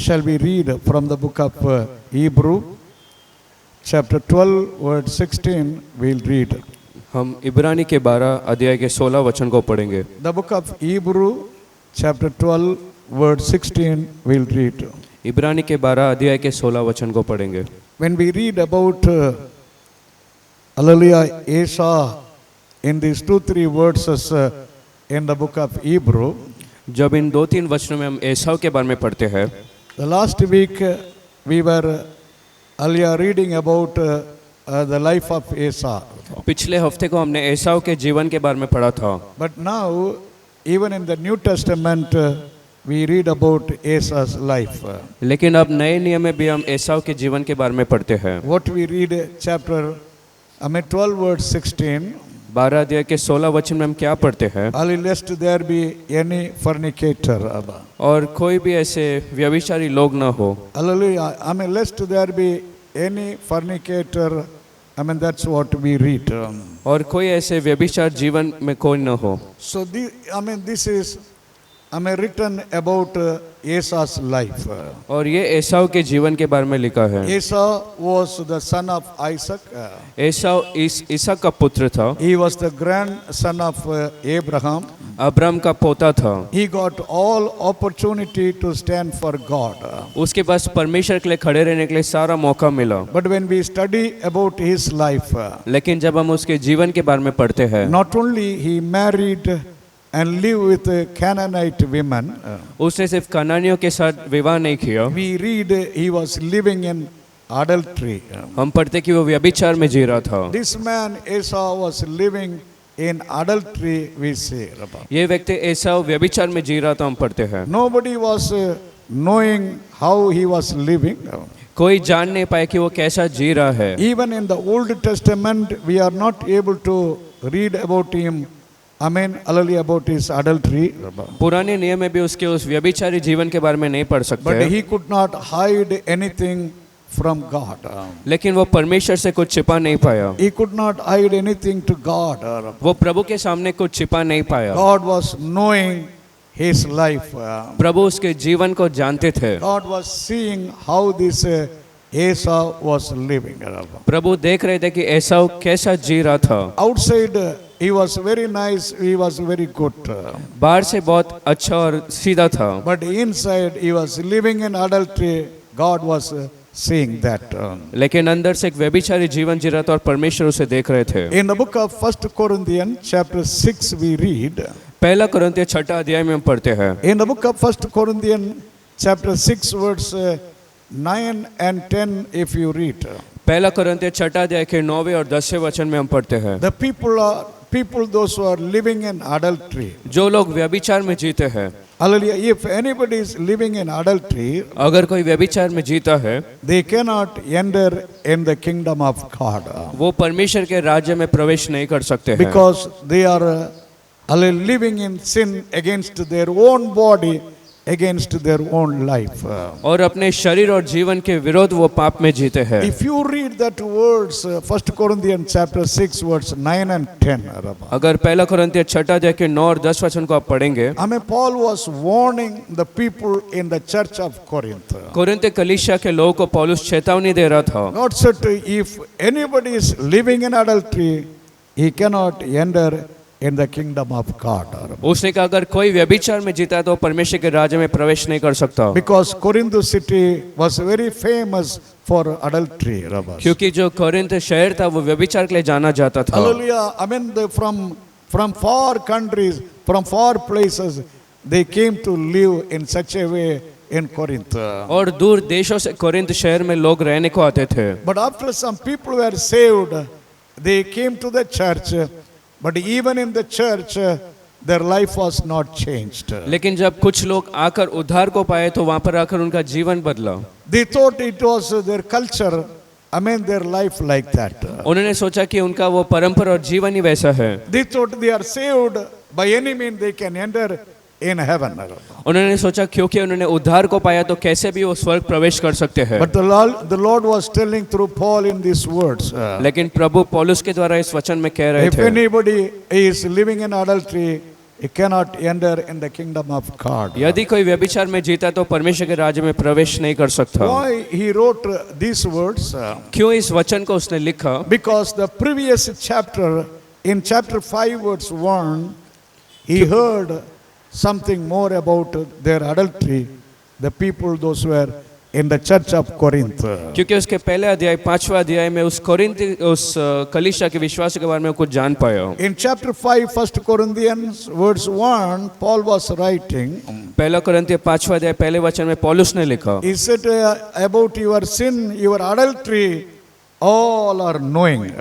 shall we read from the book of Hebrew, chapter 12, verse 16, we'll read. हम इब्रानी के 12 अध्याय के 16 वचन को पढ़ेंगे। The book of Hebrew, chapter 12, verse 16, we'll read. इब्रानी के 12 अध्याय के 16 वचन को पढ़ेंगे। When we read about Hallelujah, Esau in these 2-3 verses in the book of Hebrew, जब इन 2-3 वचनों में हम एसाव के बारे में पढ़ते हैं, the last week we were earlier reading about the life of Esau. पिछले हफ्ते को हमने एसाव के जीवन के बारे में पढ़ा था। But now, even in the New Testament, we read about Esau's life. लेकिन अब नए नियम में भी हम एसाव के जीवन के बारे में पढ़ते हैं। What we read chapter 12 verse 16, 12 अध्याय के 16 वचन में हम क्या पढ़ते हैं? lest there be any fornicator. और कोई भी ऐसे व्यभिचारी लोग न हो। Hallelujah. Lest there be any fornicator. That's what we read. और कोई ऐसे व्यभिचार जीवन में कोई न हो। So this is written about Esau's life. और ये एसाव के जीवन के बारे में लिखा है। Esau was the son of Isaac. एसाव इसहाक का पुत्र था। He was the grandson of Abraham. Abraham का पोता था। He got all opportunity to stand for God. उसके पास परमेश्वर के लिए खड़े रहने के लिए सारा मौका मिला। But when we study about his life, लेकिन जब हम उसके जीवन के बारे में पढ़ते हैं, not only he married and lived with Canaanite women, उसने सिर्फ कनानियों के साथ विवाह नहीं किया। we read he was living in adultery. हम पढ़ते कि वो व्यभिचार में जी रहा था। This man Esau was living in adultery, we say. ये व्यक्ति एसाव व्यभिचार में जी रहा था, हम पढ़ते हैं। Nobody was knowing how he was living. कोई जान नहीं पाया कि वो कैसा जी रहा है। Even in the Old Testament, we are not able to read about him. Hallelujah, about his adultery. पुराने नियम में भी उसके उस व्यभिचारी जीवन के बारे में नहीं पढ़ सकते। But he could not hide anything from God. लेकिन वो परमेश्वर से कुछ छिपा नहीं पाया। He could not hide anything to God. वो प्रभु के सामने कुछ छिपा नहीं पाया। God was knowing his life. प्रभु उसके जीवन को जानते थे। God was seeing how this Esau was living. प्रभु देख रहे थे कि एसाव कैसा जी रहा था। Outside he was very nice, he was very good. बाहर से बहुत अच्छा और सीधा था। But inside he was living in adultery. God was seeing that. लेकिन अंदर से एक व्यभिचारी जीवन जी रहा था और परमेश्वर उसे देख रहे थे। In the book of 1 Corinthians chapter 6 we read. पहला कुरिन्थियों 6 अध्याय में हम पढ़ते हैं। In the book of 1 Corinthians chapter 6 verse 9 and 10 if you read. पहला कुरिन्थियों 6 अध्याय के 9वें और 10वें वचन में हम पढ़ते हैं। The people those who are living in adultery. जो लोग व्यभिचार में जीते हैं। Hallelujah. If anybody is living in adultery, अगर कोई व्यभिचार में जीता है, they cannot enter in the kingdom of God. वो परमेश्वर के राज्य में प्रवेश नहीं कर सकते हैं। Because they are living in sin against their own body, against their own life. और अपने शरीर और जीवन के विरोध वो पाप में जीते हैं। If you read that words, 1 Corinthians chapter 6 verse 9 and 10. अगर पहला कुरिन्थियों 6 अध्याय के 9 और 10 वचन को आप पढ़ेंगे, Paul was warning the people in the church of Corinth. Corinth कलीसिया के लोगों को पौलुस चेतावनी दे रहा था। God said, if anybody is living in adultery, he cannot enter in the kingdom of God. उसने कहा अगर कोई व्यभिचार में जीता है तो परमेश्वर के राज्य में प्रवेश नहीं कर सकता। Because Corinth city was very famous for adultery. क्योंकि जो कोरिन्थ शहर था वो व्यभिचार के लिए जाना जाता था। Hallelujah. From far countries, from far places, they came to live in such a way in Corinth. और दूर देशों से कोरिन्थ शहर में लोग रहने को आते थे। But after some people were saved, they came to the church. But even in the church, their life was not changed. लेकिन जब कुछ लोग आकर उद्धार को पाए तो वहाँ पर आकर उनका जीवन बदला। They thought it was their culture, their life like that. उन्होंने सोचा कि उनका वो परंपरा और जीवन ही वैसा है। They thought they are saved, by any means they can enter in heaven. उन्होंने सोचा क्योंकि उन्होंने उद्धार को पाया तो कैसे भी वो स्वर्ग प्रवेश कर सकते हैं। But the Lord was telling through Paul in these words. लेकिन प्रभु पौलुस के द्वारा इस वचन में कह रहे If थे, anybody is living in adultery, he cannot enter in the kingdom of God. यदि कोई व्यभिचार में जीता तो परमेश्वर के राज्य में प्रवेश नहीं कर सकता। Why he wrote these words? क्यों इस वचन को उसने लिखा? Because the previous chapter, in chapter 5 verse 1, he heard something more about their adultery, the people those were in the church of Corinth. क्योंकि उसके पहले अध्याय 5वां अध्याय में उस कलीसिया के विश्वास के बारे में कुछ जान पाया। In chapter 5, 1 Corinthians verse 1, Paul was writing. पहला कोरिन्थियों 5वां अध्याय पहले वचन में पौलुस ने लिखा, He said about your sin, your adultery, all are knowing.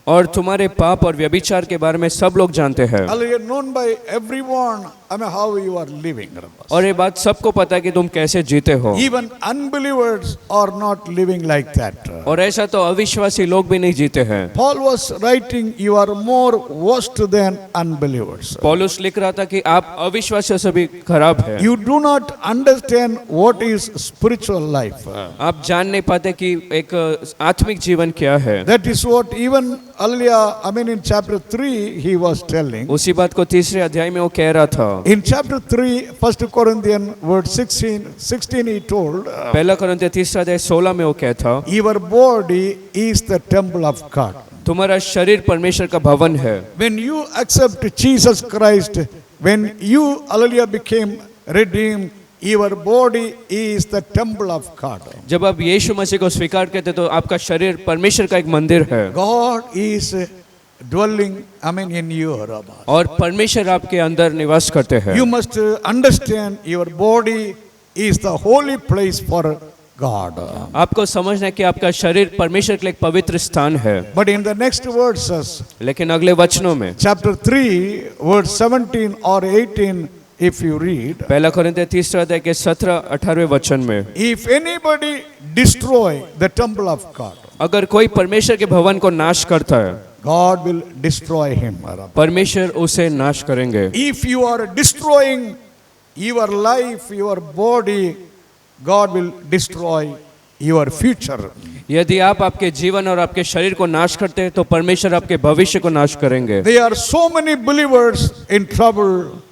और तुम्हारे पाप और व्यभिचार के बारे में सब लोग जानते हैं। Hallelujah, known by everyone, how you are living. और ये बात सबको पता है कि तुम कैसे जीते हो। Even unbelievers are not living like that. और ऐसा तो अविश्वासी लोग भी नहीं जीते हैं। Paul was writing, you are more worst than unbelievers. पौलुस लिख रहा था कि आप अविश्वासियों से भी खराब है। You do not understand what is spiritual life. आप जान नहीं पाते कि एक आत्मिक जीवन क्या है। That is what even earlier, in chapter 3, he was telling. उसी बात को तीसरे अध्याय में वो कह रहा था। In chapter 3, 1 Corinthians verse 16 he told, पहला कोरिन्थियों तीसरा अध्याय 16 में वो कहता, your body is the temple of God. तुम्हारा शरीर परमेश्वर का भवन है। When you accept Jesus Christ, when you earlier became redeemed, your body is the temple of God. जब आप यीशु मसीह को स्वीकार करते तो आपका शरीर परमेश्वर का एक मंदिर है। God is dwelling, in you. और परमेश्वर आपके अंदर निवास करते हैं। You must understand your body is the holy place for God. आपको समझना है कि आपका शरीर परमेश्वर के लिए एक पवित्र स्थान है। But in the next verses, लेकिन अगले वचनों में chapter 3, verse 17 or 18, if you read, पहला कोरिन्थियों तीसरा अध्याय के 17-18वें वचन में, if anybody destroy the temple of God, अगर कोई परमेश्वर के भवन को नाश करता है, God will destroy him. परमेश्वर उसे नाश करेंगे। If you are destroying your life, your body, God will destroy your future. यदि आप आपके जीवन और आपके शरीर को नाश करते हैं तो परमेश्वर आपके भविष्य को नाश करेंगे। There are so many believers in trouble,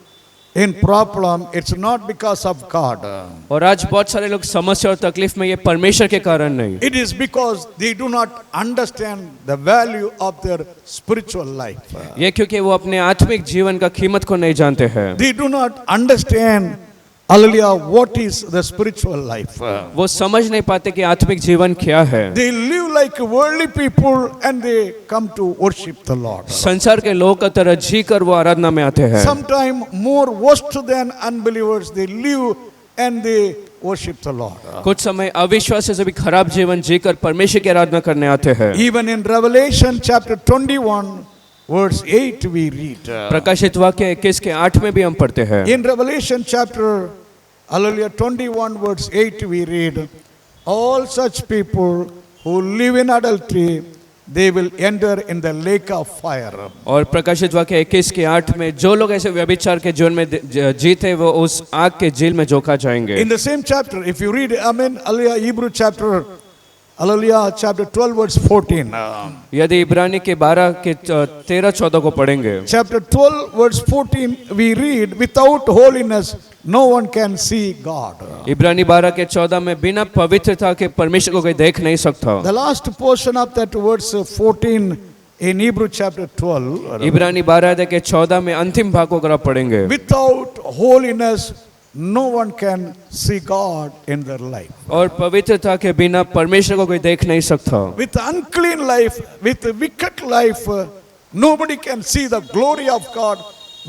in problem. It's not because of God. और आज बहुत सारे लोग समस्या और तकलीफ में ये परमेश्वर के कारण नहीं, It is because they do not understand the value of their spiritual life. ये क्योंकि वो अपने आत्मिक जीवन का कीमत को नहीं जानते हैं। They do not understand, hallelujah, what is the spiritual life. वो समझ नहीं पाते कि आत्मिक जीवन क्या है। They live like worldly people and they come to worship the Lord. संसार के लोग की तरह जी कर वो आराधना में आते हैं। Sometimes more worse than unbelievers, they live and they worship the Lord. कुछ समय अविश्वासी से भी खराब जीवन जीकर परमेश्वर की आराधना करने आते हैं। Even in Revelation chapter 21, verse 8 we read. प्रकाशित वाक्य 21 के 8 में भी हम पढ़ते हैं। In Revelation chapter 21 verse 8 we read, all such people who live in adultery, they will enter in the lake of fire. और प्रकाशित वाक्य 21 के 8 में जो लोग ऐसे व्यभिचार के जीवन में जीते वो उस आग के जेल में झोंका जाएंगे। In the same chapter, if you read, Hebrew chapter 12 verse 14. यदि इब्रानी के 12 के 13-14 को पढ़ेंगे, Chapter 12 verse 14 we read, without holiness no one can see God. इब्रानी 12 के 14 में बिना पवित्रता के परमेश्वर को कोई देख नहीं सकता। The last portion of that verse 14 in Hebrew chapter 12, इब्रानी 12 अध्याय के 14 में अंतिम भाग को अगर आप पढ़ेंगे, without holiness no one can see God in their life. और पवित्रता के बिना परमेश्वर को कोई देख नहीं सकता। With unclean life, with wicked life, nobody can see the glory of God.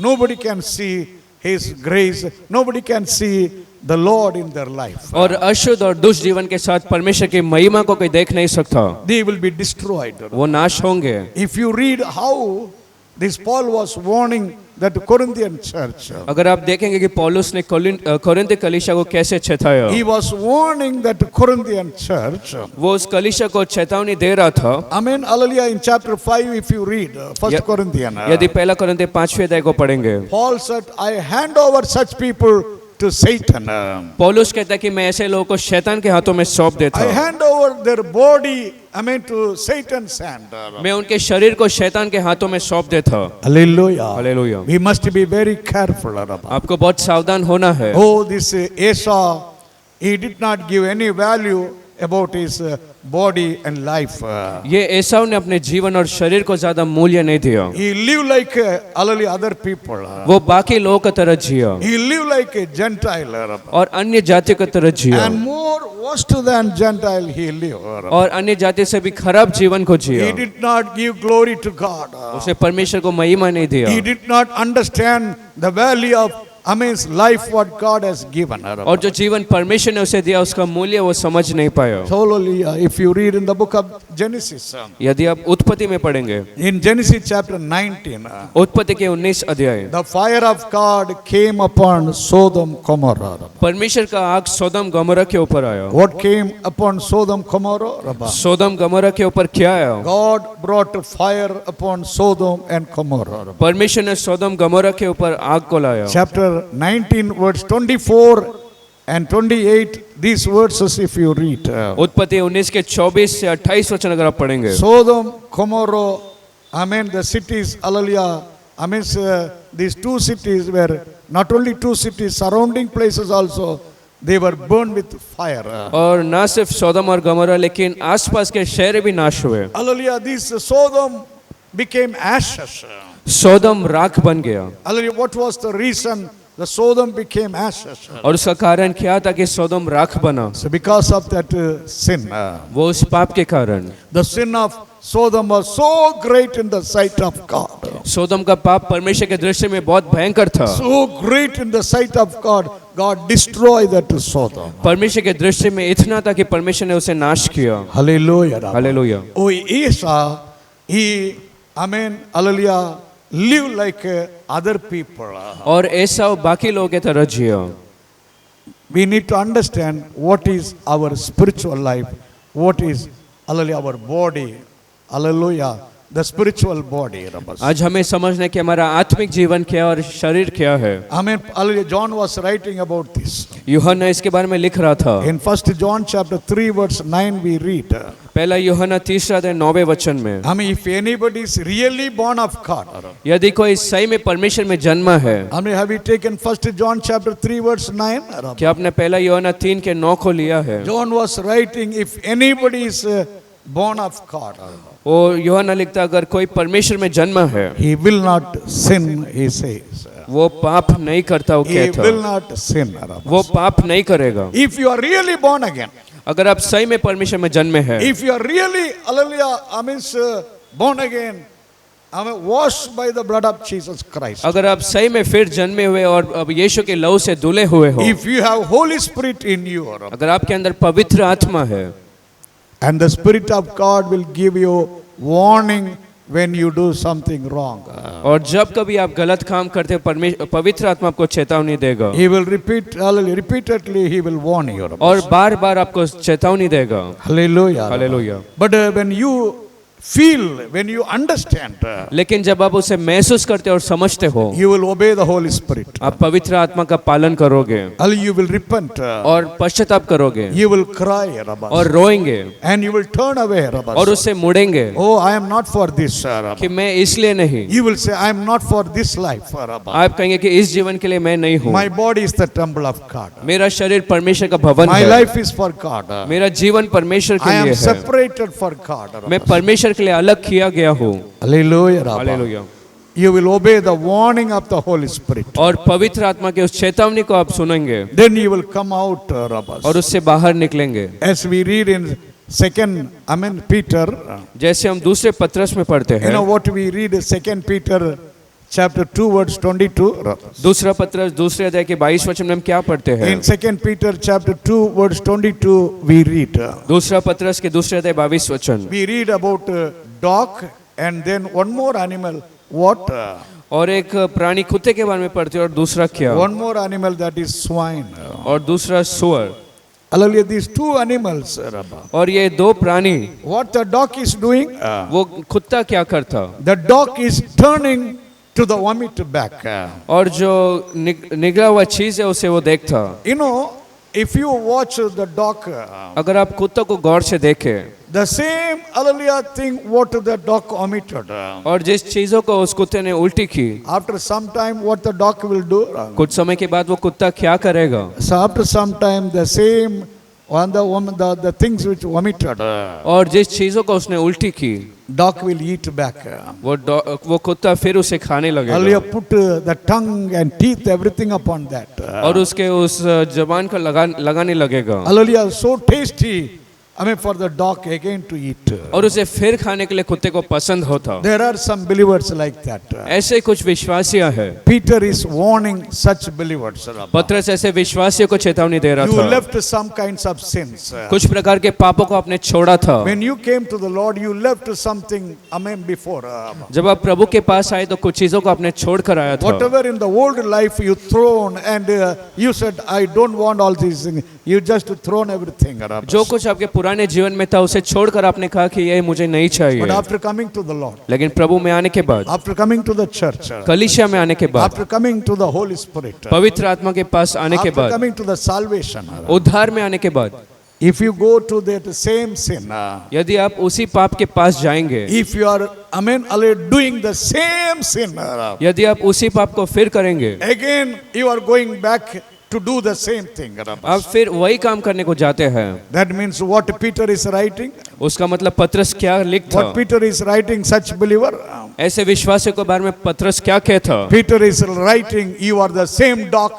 Nobody can see His grace. Nobody can see the Lord in their life. और अशुद्ध और दुष्ट जीवन के साथ परमेश्वर की महिमा को कोई देख नहीं सकता। They will be destroyed. वो नाश होंगे। If you read how this Paul was warning that Corinthian church, अगर आप देखेंगे कि पौलुस ने कोरिन्थ कलीसिया को कैसे चेताया, he was warning that Corinthian church. वो उस कलीसिया को चेतावनी दे रहा था। Hallelujah, in chapter 5 if you read 1 Corinthians, यदि पहला कोरिन्थ 5वें अध्याय को पढ़ेंगे, Paul said, I hand over such people to Satan. पौलुस कहता है कि मैं ऐसे लोगों को शैतान के हाथों में सौंप देता I हूँ। hand over their body, to Satan's hand. मैं उनके शरीर को शैतान के हाथों में सौंप देता हूँ। Hallelujah. Hallelujah. We must be very careful. आपको बहुत सावधान होना है। Oh, this Esau, he did not give any value about his body and life. ये एसाव ने अपने जीवन और शरीर को ज्यादा मूल्य नहीं दिया। He lived like other people. वो बाकी लोगों की तरह जिया He lived like a Gentile. और अन्य जातियों की तरह जिया And more worse than Gentile he lived. और अन्य जाति से भी खराब जीवन को जिया। He did not give glory to God. उसे परमेश्वर को महिमा नहीं दिया He did not understand the value of life what God has given. और जो जीवन परमेश्वर ने उसे दिया उसका मूल्य वो समझ नहीं पाया। Hallelujah. If you read in the book of Genesis, यदि आप उत्पत्ति में पढ़ेंगे, in Genesis chapter 19, उत्पत्ति के 19 अध्याय, the fire of God came upon Sodom Gomorrah. परमेश्वर का आग सोदम गमोरा के ऊपर आया। What came upon Sodom Gomorrah? Sodom Gomorrah के ऊपर क्या आया? God brought fire upon Sodom and Gomorrah. परमेश्वर ने सोदम गमोरा के ऊपर आग को लाया। Chapter 19 verse 24 and 28, these verses if you read. उत्पत्ति 19 के 24 से 28 वचन अगर आप पढ़ेंगे, Sodom, Gomorrah, the cities, hallelujah, these two cities were not only two cities, surrounding places also, they were burned with fire. और ना सिर्फ सोदम और गमोरा लेकिन आसपास के शहर भी नाश हुए। Hallelujah, this Sodom became ashes. सोदम राख बन गया। Hallelujah, what was the reason the Sodom became ashes? और उसका कारण क्या था कि सोदम राख बना? So because of that sin. वो उस पाप के कारण। The sin of Sodom was so great in the sight of God. सोदम का पाप परमेश्वर के दृष्टि में बहुत भयंकर था। So great in the sight of God, God destroyed that Sodom. परमेश्वर के दृष्टि में इतना था कि परमेश्वर ने उसे नाश किया। Hallelujah. Hallelujah. Oh, Esau, he, hallelujah, live like other people. और एसाव बाकी लोगों की तरह जिया। We need to understand what is our spiritual life, what is, hallelujah, our body, hallelujah, the spiritual body. आज हमें समझना है कि हमारा आत्मिक जीवन क्या और शरीर क्या है। Hallelujah, John was writing about this. यूहन्ना इसके बारे में लिख रहा था। In 1 John chapter 3 verse 9 we read. पहला यूहन्ना 3 अध्याय 9वें वचन में, If anybody is really born of God. यदि कोई सही में परमेश्वर में जन्मा है, Have you taken 1 John chapter 3 verse 9? क्या आपने पहला यूहन्ना 3 के 9 को लिया है? John was writing, if anybody is born of God, वो यूहन्ना लिखता अगर कोई परमेश्वर में जन्मा है, he will not sin, he says. वो पाप नहीं करता, वो He कहता will not sin. वो पाप नहीं करेगा। If you are really born again, अगर आप सही में परमेश्वर में जन्मे हैं, if you are really, hallelujah, born again, washed by the blood of Jesus Christ. अगर आप सही में फिर जन्मे हुए और अब यीशु के लहू से धुले हुए हो, If you have Holy Spirit in you, अगर आपके अंदर पवित्र आत्मा है, and the Spirit of God will give you warning when you do something wrong. और जब कभी आप गलत काम करते हो पवित्र आत्मा आपको चेतावनी देगा He will repeatedly he will warn you. और बार बार आपको चेतावनी देगा। Hallelujah. Hallelujah. But when you feel, when you understand, लेकिन जब आप उसे महसूस करते और समझते हो, you will obey the Holy Spirit. आप पवित्र आत्मा का पालन करोगे You will repent. और पश्चाताप करोगे You will cry. और रोएंगे And you will turn away. और उससे मुड़ेंगे Oh, I am not for this. कि मैं इसलिए नहीं। You will say, I am not for this life. आप कहेंगे कि इस जीवन के लिए मैं नहीं हूँ। My body is the temple of God. मेरा शरीर परमेश्वर का भवन My है। life is for God. मेरा जीवन परमेश्वर के I am लिए है। separated for God. मैं परमेश्वर के लिए अलग किया गया हूँ। Hallelujah. Hallelujah. You will obey the warning of the Holy Spirit. और पवित्र आत्मा के उस चेतावनी को आप सुनेंगे Then you will come out, Rabbas. और उससे बाहर निकलेंगे। As we read in Peter, जैसे हम दूसरे पत्रस में पढ़ते you हैं, know what we read in 2 Peter chapter 2 verse 22. दूसरा पत्रस दूसरे अध्याय के 22 वचन में हम क्या पढ़ते हैं? In 2 Peter chapter 2 verse 22 we read. दूसरा पत्रस के दूसरे अध्याय 22 वचन, We read about dog and then one more animal. What? और एक प्राणी कुत्ते के बारे में पढ़ते हैं और दूसरा क्या? One more animal, that is swine. और दूसरा सुअर। Hallelujah, these two animals. और ये दो प्राणी, What the dog is doing? वो कुत्ता क्या करता? The dog is turning to the vomit back. और जो निगला हुआ चीज है उसे वो देखता। You know, if you watch the dog, अगर आप कुत्तों को गौर से देखें, the same hallelujah thing what the dog vomited. और जिस चीजों को उस कुत्ते ने उल्टी की, After some time, what the dog will do? कुछ समय के बाद वो कुत्ता क्या करेगा? So after some time, the same one the things which vomited, और जिस चीजों को उसने उल्टी की, dog will eat back. वो कुत्ता फिर उसे खाने Hallelujah, लगेगा put the tongue and teeth, everything upon that. और उसके उस जबान को लगाने लगेगा Hallelujah, so tasty. I mean, for the dog again to eat. और उसे फिर खाने के लिए कुत्ते को पसंद होता। There are some believers like that. ऐसे कुछ विश्वासियां हैं। Peter is warning such believers. पत्रस ऐसे विश्वासियों को चेतावनी दे रहा You था। left some kinds of sins. कुछ प्रकार के पापों को आपने छोड़ा था। When you came to the Lord, you left something, amen, before. जब आप प्रभु के पास आए तो कुछ चीजों को आपने छोड़ कर आया था। Whatever in the old life you thrown and you said, I don't want all these things. You just thrown everything. जो कुछ आपके पुराने जीवन में था उसे छोड़कर आपने कहा कि ये मुझे नहीं But चाहिए। after coming to the Lord, लेकिन प्रभु में आने के बाद, after coming to the church, कलीसिया में आने के बाद, after coming to the Holy Spirit, पवित्र आत्मा के पास आने के after बाद, coming to the salvation, उद्धार में आने के बाद, if you go to that same sin, यदि आप उसी पाप के पास जाएंगे, if you are, amen, doing the same sin, यदि आप उसी पाप को फिर करेंगे, again you are going back to do the same thing. आप फिर वही काम करने को जाते हैं। That means what Peter is writing, उसका मतलब पत्रस क्या लिखता? what Peter is writing, such believer, ऐसे विश्वासियों के बारे में पत्रस क्या कहता? Peter is writing, you are the same dog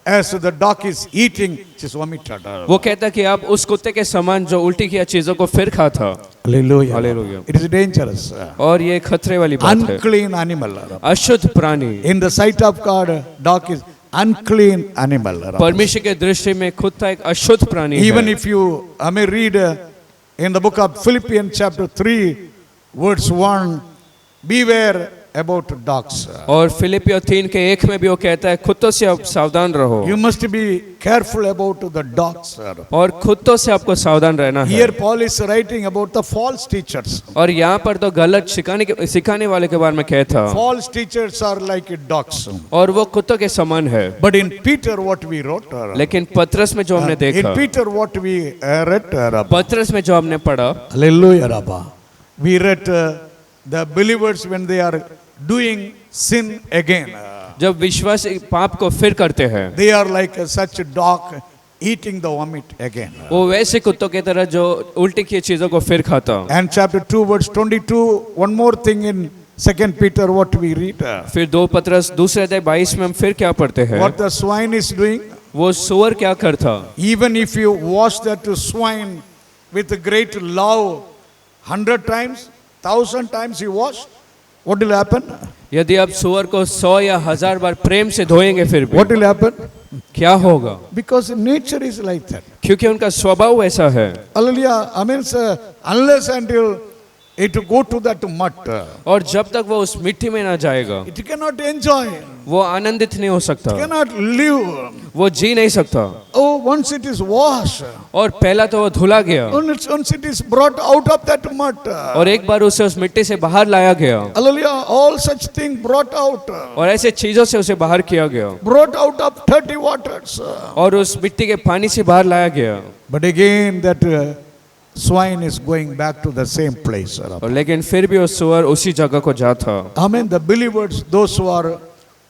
as the dog is eating, which is vomited. वो कहता कि आप उस कुत्ते के समान जो उल्टी किया चीजों को फिर खाता। Hallelujah. Hallelujah. It is dangerous. और ये खतरे वाली बात है। Unclean animal. अशुद्ध प्राणी। In the sight of God, dog is unclean animal. परमेश्वर के दृष्टि में कुत्ता एक अशुद्ध प्राणी Even है। if you may read in the book of Philippians chapter 3, verse 1, beware about dogs. और फिलिपियों 3:1 में भी वो कहता है कुत्तों से आप सावधान रहो। You must be careful about the dogs. और कुत्तों से आपको सावधान रहना है। Here Paul is writing about the false teachers. और यहाँ पर तो गलत सिखाने वाले के बारे में कहता। False teachers are like dogs. और वो कुत्तों के समान है। But in Peter what we wrote, लेकिन पत्रस में जो हमने देखा, in Peter what we read, पत्रस में जो हमने पढ़ा, hallelujah, Rabba. We read the believers when they are doing sin again. जब विश्वास पाप को फिर करते हैं, They are like such a dog eating the vomit again. वो वैसे कुत्तों की तरह जो उल्टी की चीजों को फिर खाता। And chapter 2 verse 22, one more thing in 2 Peter what we read. फिर 2 पत्रस 2:22 में हम फिर क्या पढ़ते हैं? What the swine is doing. वो सुअर क्या करता? Even if you wash that swine with great love 100 times, 1000 times you wash, what will happen? यदि आप सुअर को 100 या 1000 बार प्रेम से धोएंगे फिर भी What will happen? क्या होगा? Because nature is like that. क्योंकि उनका स्वभाव ऐसा है। Hallelujah. I mean, unless until it go to that mud, और जब तक वो उस मिट्टी में ना जाएगा, it cannot enjoy, वो आनंदित नहीं हो सकता, cannot live. वो जी नहीं सकता। Oh, once it is washed, और पहला तो वो धुला गया, once it is brought out of that mud, और एक बार उसे उस मिट्टी से बाहर लाया गया, hallelujah, all such thing brought out, और ऐसे चीजों से उसे बाहर किया गया, brought out of 30 waters. और उस मिट्टी के पानी से बाहर लाया गया। But again that swine is going back to the same place. और लेकिन फिर भी वो सुअर उसी जगह को जाता। Amen. The believers, those who are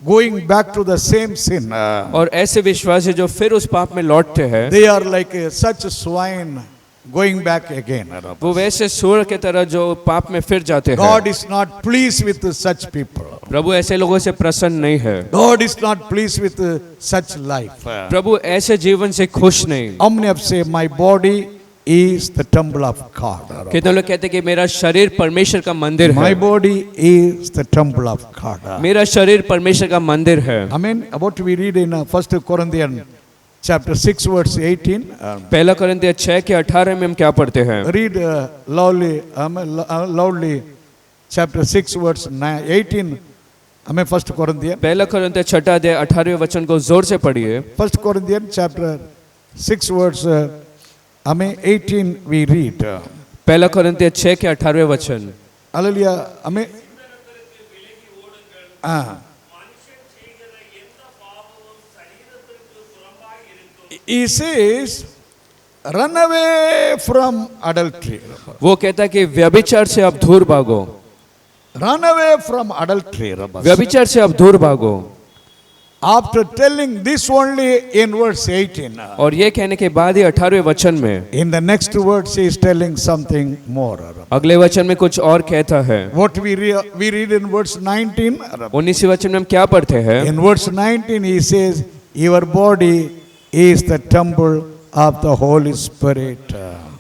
going back to the same sin, और ऐसे विश्वासी जो फिर उस पाप में लौटते हैं, they are like such a swine going back again. वो वैसे सुअर के तरह जो पाप में फिर जाते हैं। God is not pleased with such people. प्रभु ऐसे लोगों से प्रसन्न नहीं है। God is not pleased with such life. प्रभु ऐसे जीवन से खुश नहीं। How many have say my body is the temple of God? कितने लोग कहते हैं कि मेरा शरीर परमेश्वर का मंदिर My है। body is the temple of God. मेरा शरीर परमेश्वर का मंदिर है। Amen. About we read in 1 Corinthians chapter 6 verse 18. पहला कोरिन्थियों 6:18 में हम क्या पढ़ते हैं? Read loudly chapter 6 verse 18. Amen. 1 Corinthians. पहला कोरिन्थियों 6 अध्याय 18वें वचन को जोर से पढ़िए। 1 Corinthians chapter 6 verse 18 we read. पहला कोरिन्थियों 6 के 18वें वचन। Hallelujah. Amen. He says, run away from adultery. वो कहता है कि व्यभिचार से आप दूर भागो, Run away from adultery. व्यभिचार से आप दूर भागो। After telling this only in verse 18, और ये कहने के बाद ही 18वें वचन में in the next words he is telling something more. अगले वचन में कुछ और कहता है। What we read in verse 19? 19वें वचन में हम क्या पढ़ते हैं? In verse 19 he says, your body is the temple of the Holy Spirit.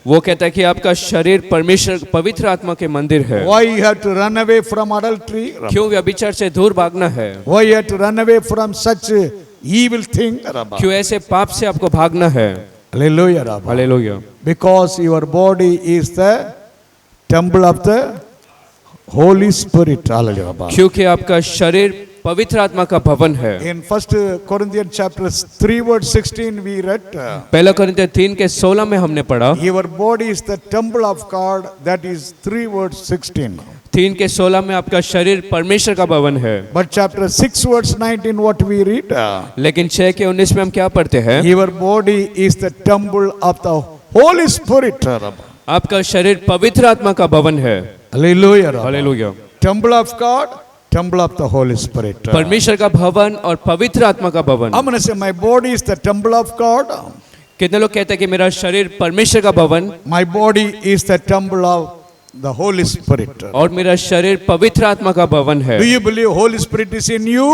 वो कहता है कि आपका शरीर परमेश्वर पवित्र आत्मा के मंदिर है। Why you have to run away from adultery? क्यों व्यभिचार से दूर भागना है? Why you have to run away from such evil thing? क्यों ऐसे पाप से आपको भागना है? Hallelujah, Rabba. Hallelujah. Because your body is the temple of the Holy Spirit. Hallelujah, Rabba. क्योंकि आपका शरीर पवित्र आत्मा का भवन है। In 1 Corinthians chapter 3 verse 16 we read, पहला कोरिन्थियों 3 के 16 में हमने पढ़ा, your body is the temple of God. That is 3 verse 16. 3 के 16 में आपका शरीर परमेश्वर का भवन है। But chapter 6 verse 19 what we read? लेकिन 6 के 19 में हम क्या पढ़ते हैं? Your body is the temple of the Holy Spirit. आपका शरीर पवित्र आत्मा का भवन है। Hallelujah. Hallelujah. Temple of God, temple of the Holy Spirit. परमेश्वर का भवन और पवित्र आत्मा का भवन। I'm going to say my body is the temple of God. कितने लोग कहते हैं कि मेरा शरीर परमेश्वर का भवन My body is the temple of the Holy Spirit. और मेरा शरीर पवित्र आत्मा का भवन है। Do you believe Holy Spirit is in you?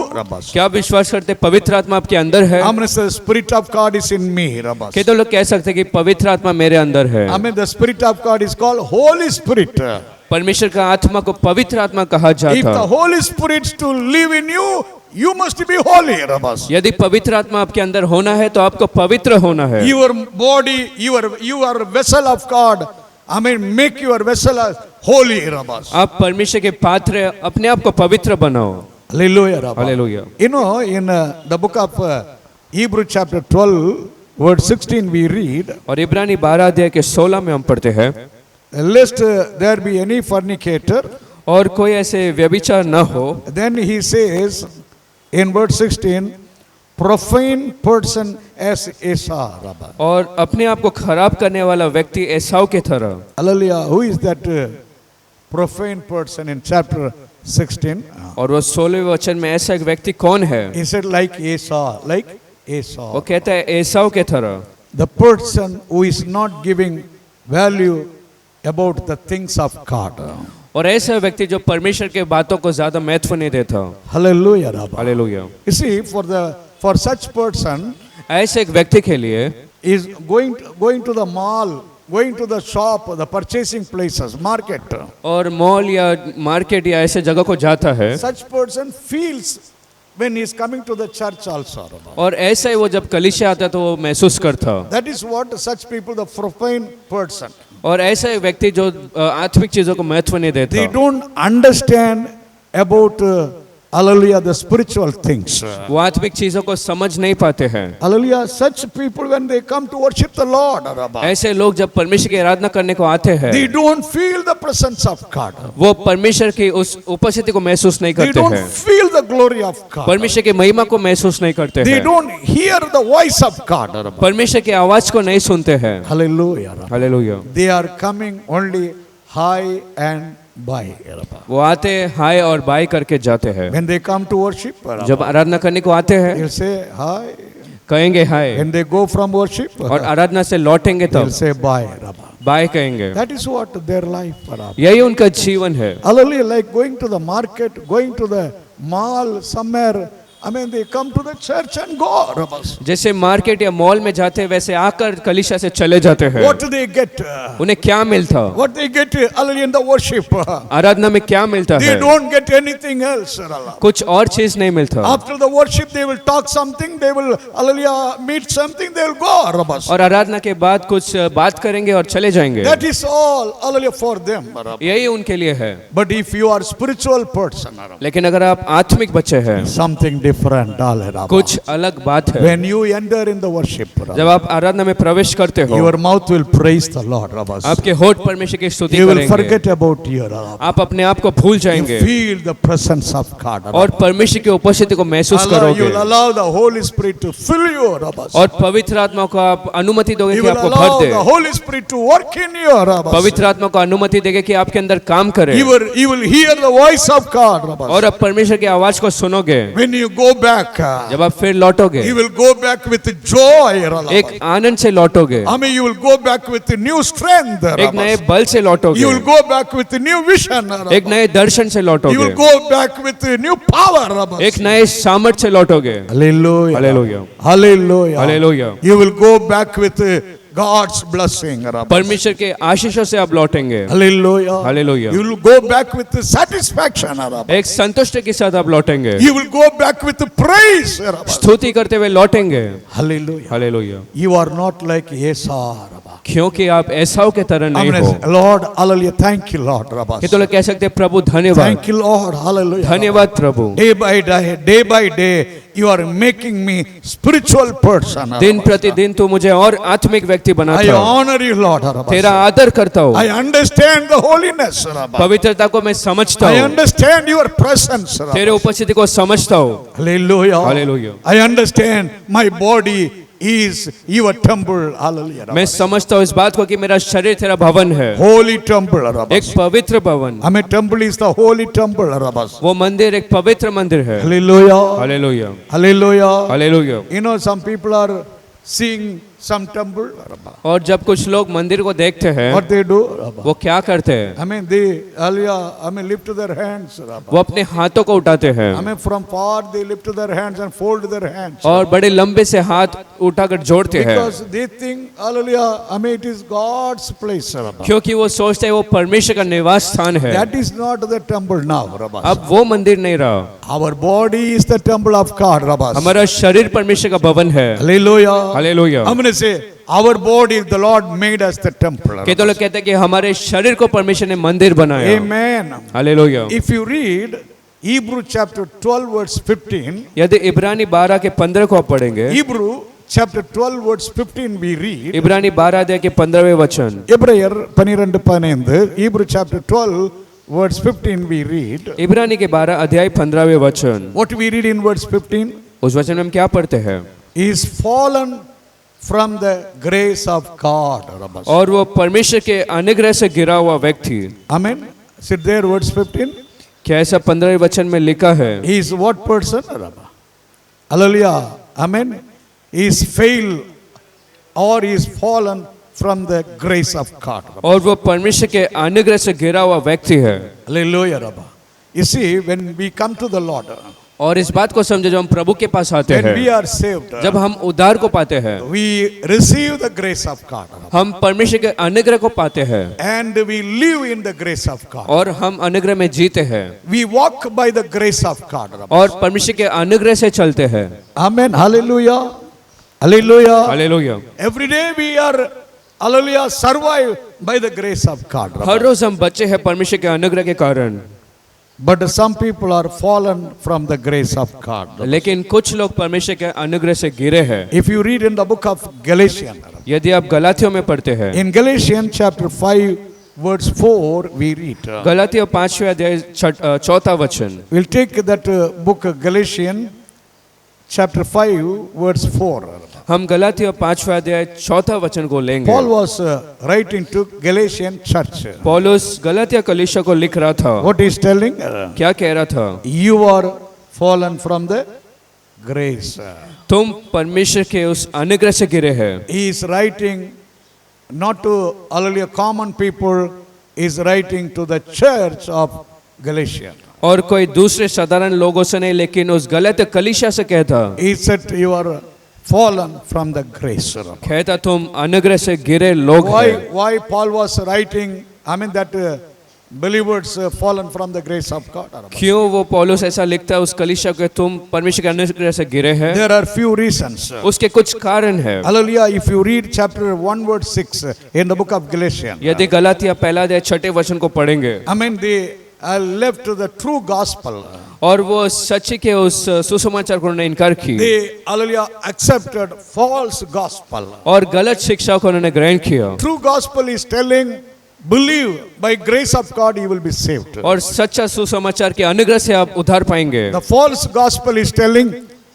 क्या विश्वास करते पवित्र आत्मा आपके अंदर है? I'm going to say the Spirit of God is in me. कितने लोग कह सकते हैं कि पवित्र आत्मा मेरे अंदर है? I mean the Spirit of God is called Holy Spirit. परमेश्वर का आत्मा को पवित्र आत्मा कहा If जाता the है। Holy Spirit to live in you, you must be holy. यदि पवित्र आत्मा आपके अंदर होना है तो आपको पवित्र होना है। Your body, you are a vessel of God. I mean make your vessel as holy. आप परमेश्वर के पात्र अपने आप को पवित्र बनाओ। Hallelujah. Hallelujah. You know, in the book of Hebrew chapter 12 verse 16 we read, और इब्रानी 12 अध्याय के 16 में हम पढ़ते हैं, lest there be any fornicator. और कोई ऐसे व्यभिचार न हो। Then he says in verse 16, profane person as Esau. और अपने आप को खराब करने वाला व्यक्ति एसाव के तरह। Hallelujah. Who is that profane person in chapter 16? और वो 16वें वचन में ऐसा एक व्यक्ति कौन है? He said like Esau, like वो Esau. कहता है एसाव के तरह। The person who is not giving value about the things of God. और ऐसा व्यक्ति जो परमेश्वर के बातों को ज्यादा महत्व नहीं देता। Hallelujah. Rabba. Hallelujah. You see, for such person ऐसे एक व्यक्ति के लिए is going to the mall, going to the shop, the purchasing places, market. और मॉल या मार्केट या ऐसे जगह को जाता है, Such person feels when he is coming to the church also. और ऐसा ही वो जब कलीसिया आता है तो वो महसूस करता। That is what such people, the profane person. और ऐसा एक व्यक्ति जो आत्मिक चीजों को महत्व नहीं देता। They don't understand about hallelujah the spiritual things. वो आत्मिक चीजों को समझ नहीं पाते हैं। Hallelujah. Such people when they come to worship the Lord, ऐसे लोग जब परमेश्वर की आराधना करने को आते हैं, they don't feel the presence of God. वो परमेश्वर की उस उपस्थिति को महसूस नहीं They करते don't हैं। feel the glory of God. परमेश्वर की महिमा को महसूस नहीं करते They हैं। don't hear the voice of God. परमेश्वर की आवाज को नहीं सुनते हैं। Hallelujah. Hallelujah. They are coming only high and by. वो आते हाय और बाय करके जाते हैं। When they come to worship, जब आराधना करने को आते हैं they'll say hi. कहेंगे हाय, When they go from worship, और आराधना से लौटेंगे they'll तब say bye. बाय कहेंगे। That is what their life. यही उनका जीवन है। Hallelujah. Like going to the market, going to the mall somewhere. I mean, they come to the church and go. जैसे मार्केट या मॉल में जाते हैं वैसे आकर कलीसिया से चले जाते हैं। What do they get? उन्हें क्या मिलता? What they get? Hallelujah, in the worship. आराधना में क्या मिलता They है? don't get anything else. कुछ और चीज नहीं मिलता। After the worship, they will talk something. They will, hallelujah, meet something. They will go. और आराधना के बाद कुछ बात करेंगे और चले जाएंगे। That is all, hallelujah, for them. यही उनके लिए है। But if you are spiritual person, लेकिन अगर आप आत्मिक बच्चे हैं, something different. different. Hallelujah. कुछ अलग बात है। When you enter in the worship, जब आप आराधना में प्रवेश करते हो, your mouth will praise the Lord. आपके होठ परमेश्वर की स्तुति You will करेंगे, forget about your. आप अपने आप को भूल You जाएंगे feel the presence of God. और परमेश्वर की उपस्थिति को महसूस You करोगे will allow the Holy Spirit to fill you. और पवित्र आत्मा को आप अनुमति दोगे You कि will आपको allow भर the they, Holy Spirit to work in you. पवित्र आत्मा को अनुमति देगे कि आपके अंदर काम करे You will hear the voice of God. और अब परमेश्वर की आवाज को सुनोगे। When you go back, जब आप फिर लौटोगे, you will go back with joy. एक आनंद से लौटोगे, I mean, you will go back with new strength. एक नए बल से You will लौटोगे, go back with new vision. एक नए दर्शन से You will लौटोगे, go back with new power. एक नए सामर्थ से लौटोगे। Hallelujah. Hallelujah. Hallelujah. Hallelujah. You will go back with God's blessing. परमेश्वर के आशीषों से आप लौटेंगे। Hallelujah. Hallelujah. You will go back with satisfaction. एक संतुष्टि के साथ आप लौटेंगे, You will go back with praise. स्तुति करते हुए लौटेंगे। Hallelujah. Hallelujah. You are not like Esau. क्योंकि आप एसाव के तरह नहीं हो। Lord, hallelujah. Thank you, Lord. ये तो लोग कह सकते हैं प्रभु धन्यवाद, Thank you, Lord. Hallelujah. धन्यवाद प्रभु। Day by day, you are making me spiritual person. दिन प्रतिदिन तू मुझे और आत्मिक व्यक्ति I बनाता है, honor you, Lord. तेरा आदर करता हूँ, I understand the holiness. पवित्रता को मैं समझता I हूँ, understand your presence. तेरे उपस्थिति को समझता हूँ। Hallelujah. Hallelujah. I understand my body is your temple. Hallelujah. मैं समझता हूँ इस बात को कि मेरा शरीर तेरा भवन है, Holy temple. एक पवित्र भवन। I mean, temple is the holy temple. वो मंदिर एक पवित्र मंदिर है। Hallelujah. Hallelujah, Hallelujah. Hallelujah. You know, some people are seeing some temple. और जब कुछ लोग मंदिर को देखते हैं, What they do? वो क्या करते हैं? I mean, they lift their hands. वो अपने हाथों को उठाते हैं I mean, from far they lift their hands and fold their hands. और बड़े लंबे से हाथ उठाकर जोड़ते हैं, Because they think, hallelujah, I mean, it is God's place. क्योंकि वो सोचते हैं वो परमेश्वर का निवास स्थान है। That is not the temple now. अब वो मंदिर नहीं रहा, Our body is the temple of God. हमारा शरीर परमेश्वर का भवन है। Hallelujah. Hallelujah. I'm going to say, our body, the Lord made us the temple. कि तो लोग कहते हैं कि हमारे शरीर को परमेश्वर ने मंदिर बनाया। Amen. Hallelujah. If you read Hebrew chapter 12 verse 15, यदि इब्रानी 12 के 15 को आप पढ़ेंगे, Hebrew chapter 12 verse 15 we read, इब्रानी 12 अध्याय के 15वें वचन, Ebrayer 12:15, Hebrew chapter 12 verse 15 we read. इब्रानी के 12 अध्याय 15वें वचन, What we read in verse 15? उस वचन में हम क्या पढ़ते हैं? Is fallen from the grace of God. और वो परमेश्वर के अनुग्रह से गिरा हुआ व्यक्ति। Amen. Sit there, verse 15. क्या ऐसा 15वें वचन में लिखा है? He is what person? Hallelujah. Amen. He is failed or he is fallen from the grace of God. और वो परमेश्वर के अनुग्रह से गिरा हुआ व्यक्ति है। Hallelujah. Rabba. You see, when we come to the Lord, और इस बात को समझे जब हम प्रभु के पास आते when we हैं, are saved, जब हम उद्धार को पाते हैं, we receive the grace of God. हम परमेश्वर के अनुग्रह को पाते हैं And we live in the grace of God. और हम अनुग्रह में जीते हैं We walk by the grace of God. और परमेश्वर के अनुग्रह से चलते हैं। Amen. Hallelujah. Hallelujah. Hallelujah. Every day we are, hallelujah, survive by the grace of God. हर रोज हम बच्चे हैं परमेश्वर के अनुग्रह के कारण, But some people are fallen from the grace of God. लेकिन कुछ लोग परमेश्वर के अनुग्रह से गिरे हैं। If you read in the book of Galatians, यदि आप गलातियों में पढ़ते हैं, in Galatians chapter 5 verse 4 we read. गलातियों 5वें अध्याय 4था वचन, We'll take that book Galatians chapter 5 verse 4. हम गलातियों 5वें अध्याय 4था वचन को लेंगे। Paul was writing to Galatian church. पौलुस गलातिया कलीसिया को लिख रहा था। What is telling? क्या कह रहा था? You are fallen from the grace. तुम परमेश्वर के उस अनुग्रह से गिरे हैं। He is writing not to hallelujah common people, he is writing to the church of Galatia. और कोई दूसरे साधारण लोगों से नहीं, लेकिन उस गलातिया कलीसिया से कहता, He said you are fallen from the grace. कहता तुम अनुग्रह से गिरे लोग हैं। Why Paul was writing, I mean that believers fallen from the grace of God. क्यों वो पौलुस ऐसा लिखता है उस कलीसिया को, तुम परमेश्वर के अनुग्रह से गिरे हैं? There are few reasons. उसके कुछ कारण है। Hallelujah. If you read chapter 1 verse 6 in the book of Galatians, यदि गलातिया पहला अध्याय 6 वचन को पढ़ेंगे, I mean they left the true gospel. और वो सच्ची के उस सुसमाचार को उन्होंने इनकार की They, hallelujah, accepted false gospel. और गलत शिक्षा को उन्होंने ग्रहण किया True gospel is telling, believe by grace of God you will be saved. और सच्चा सुसमाचार के अनुग्रह से आप उद्धार पाएंगे। The false gospel is telling,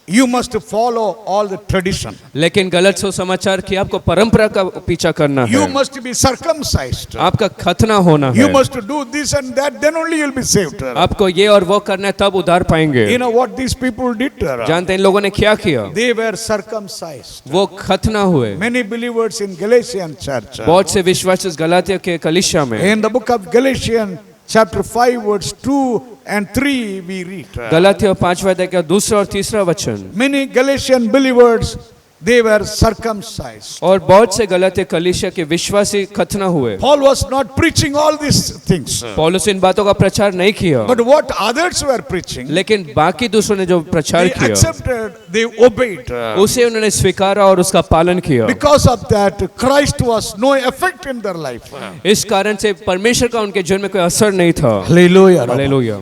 you must follow all the tradition. लेकिन गलत सुसमाचार की आपको परंपरा का पीछा करना You है, must be circumcised. आपका खतना होना You है, must do this and that, then only you'll be saved. आपको ये और वो करना है तब उद्धार पाएंगे। You know what these people did? जानते हैं इन लोगों ने क्या किया? They were circumcised. वो खतना हुए। Many believers in Galatian church. बहुत से विश्वास इस गलातिया के कलीसिया में In the book of Galatians, chapter 5, verse 2 and 3, we read. Galatia 5वां अध्याय का दूसरा और तीसरा वचन। Many Galatian believers, they were circumcised. और बहुत से गलातिया कलीसिया के विश्वासी खतना हुए। Paul was not preaching all these things. पौलुस इन बातों का प्रचार नहीं किया, But what others were preaching, लेकिन बाकी दूसरों ने जो प्रचार they किया accepted, they obeyed. उसे उन्होंने स्वीकारा और उसका पालन किया। Because of that, Christ was no effect in their life. इस कारण से परमेश्वर का उनके जीवन में कोई असर नहीं था। Hallelujah. Hallelujah.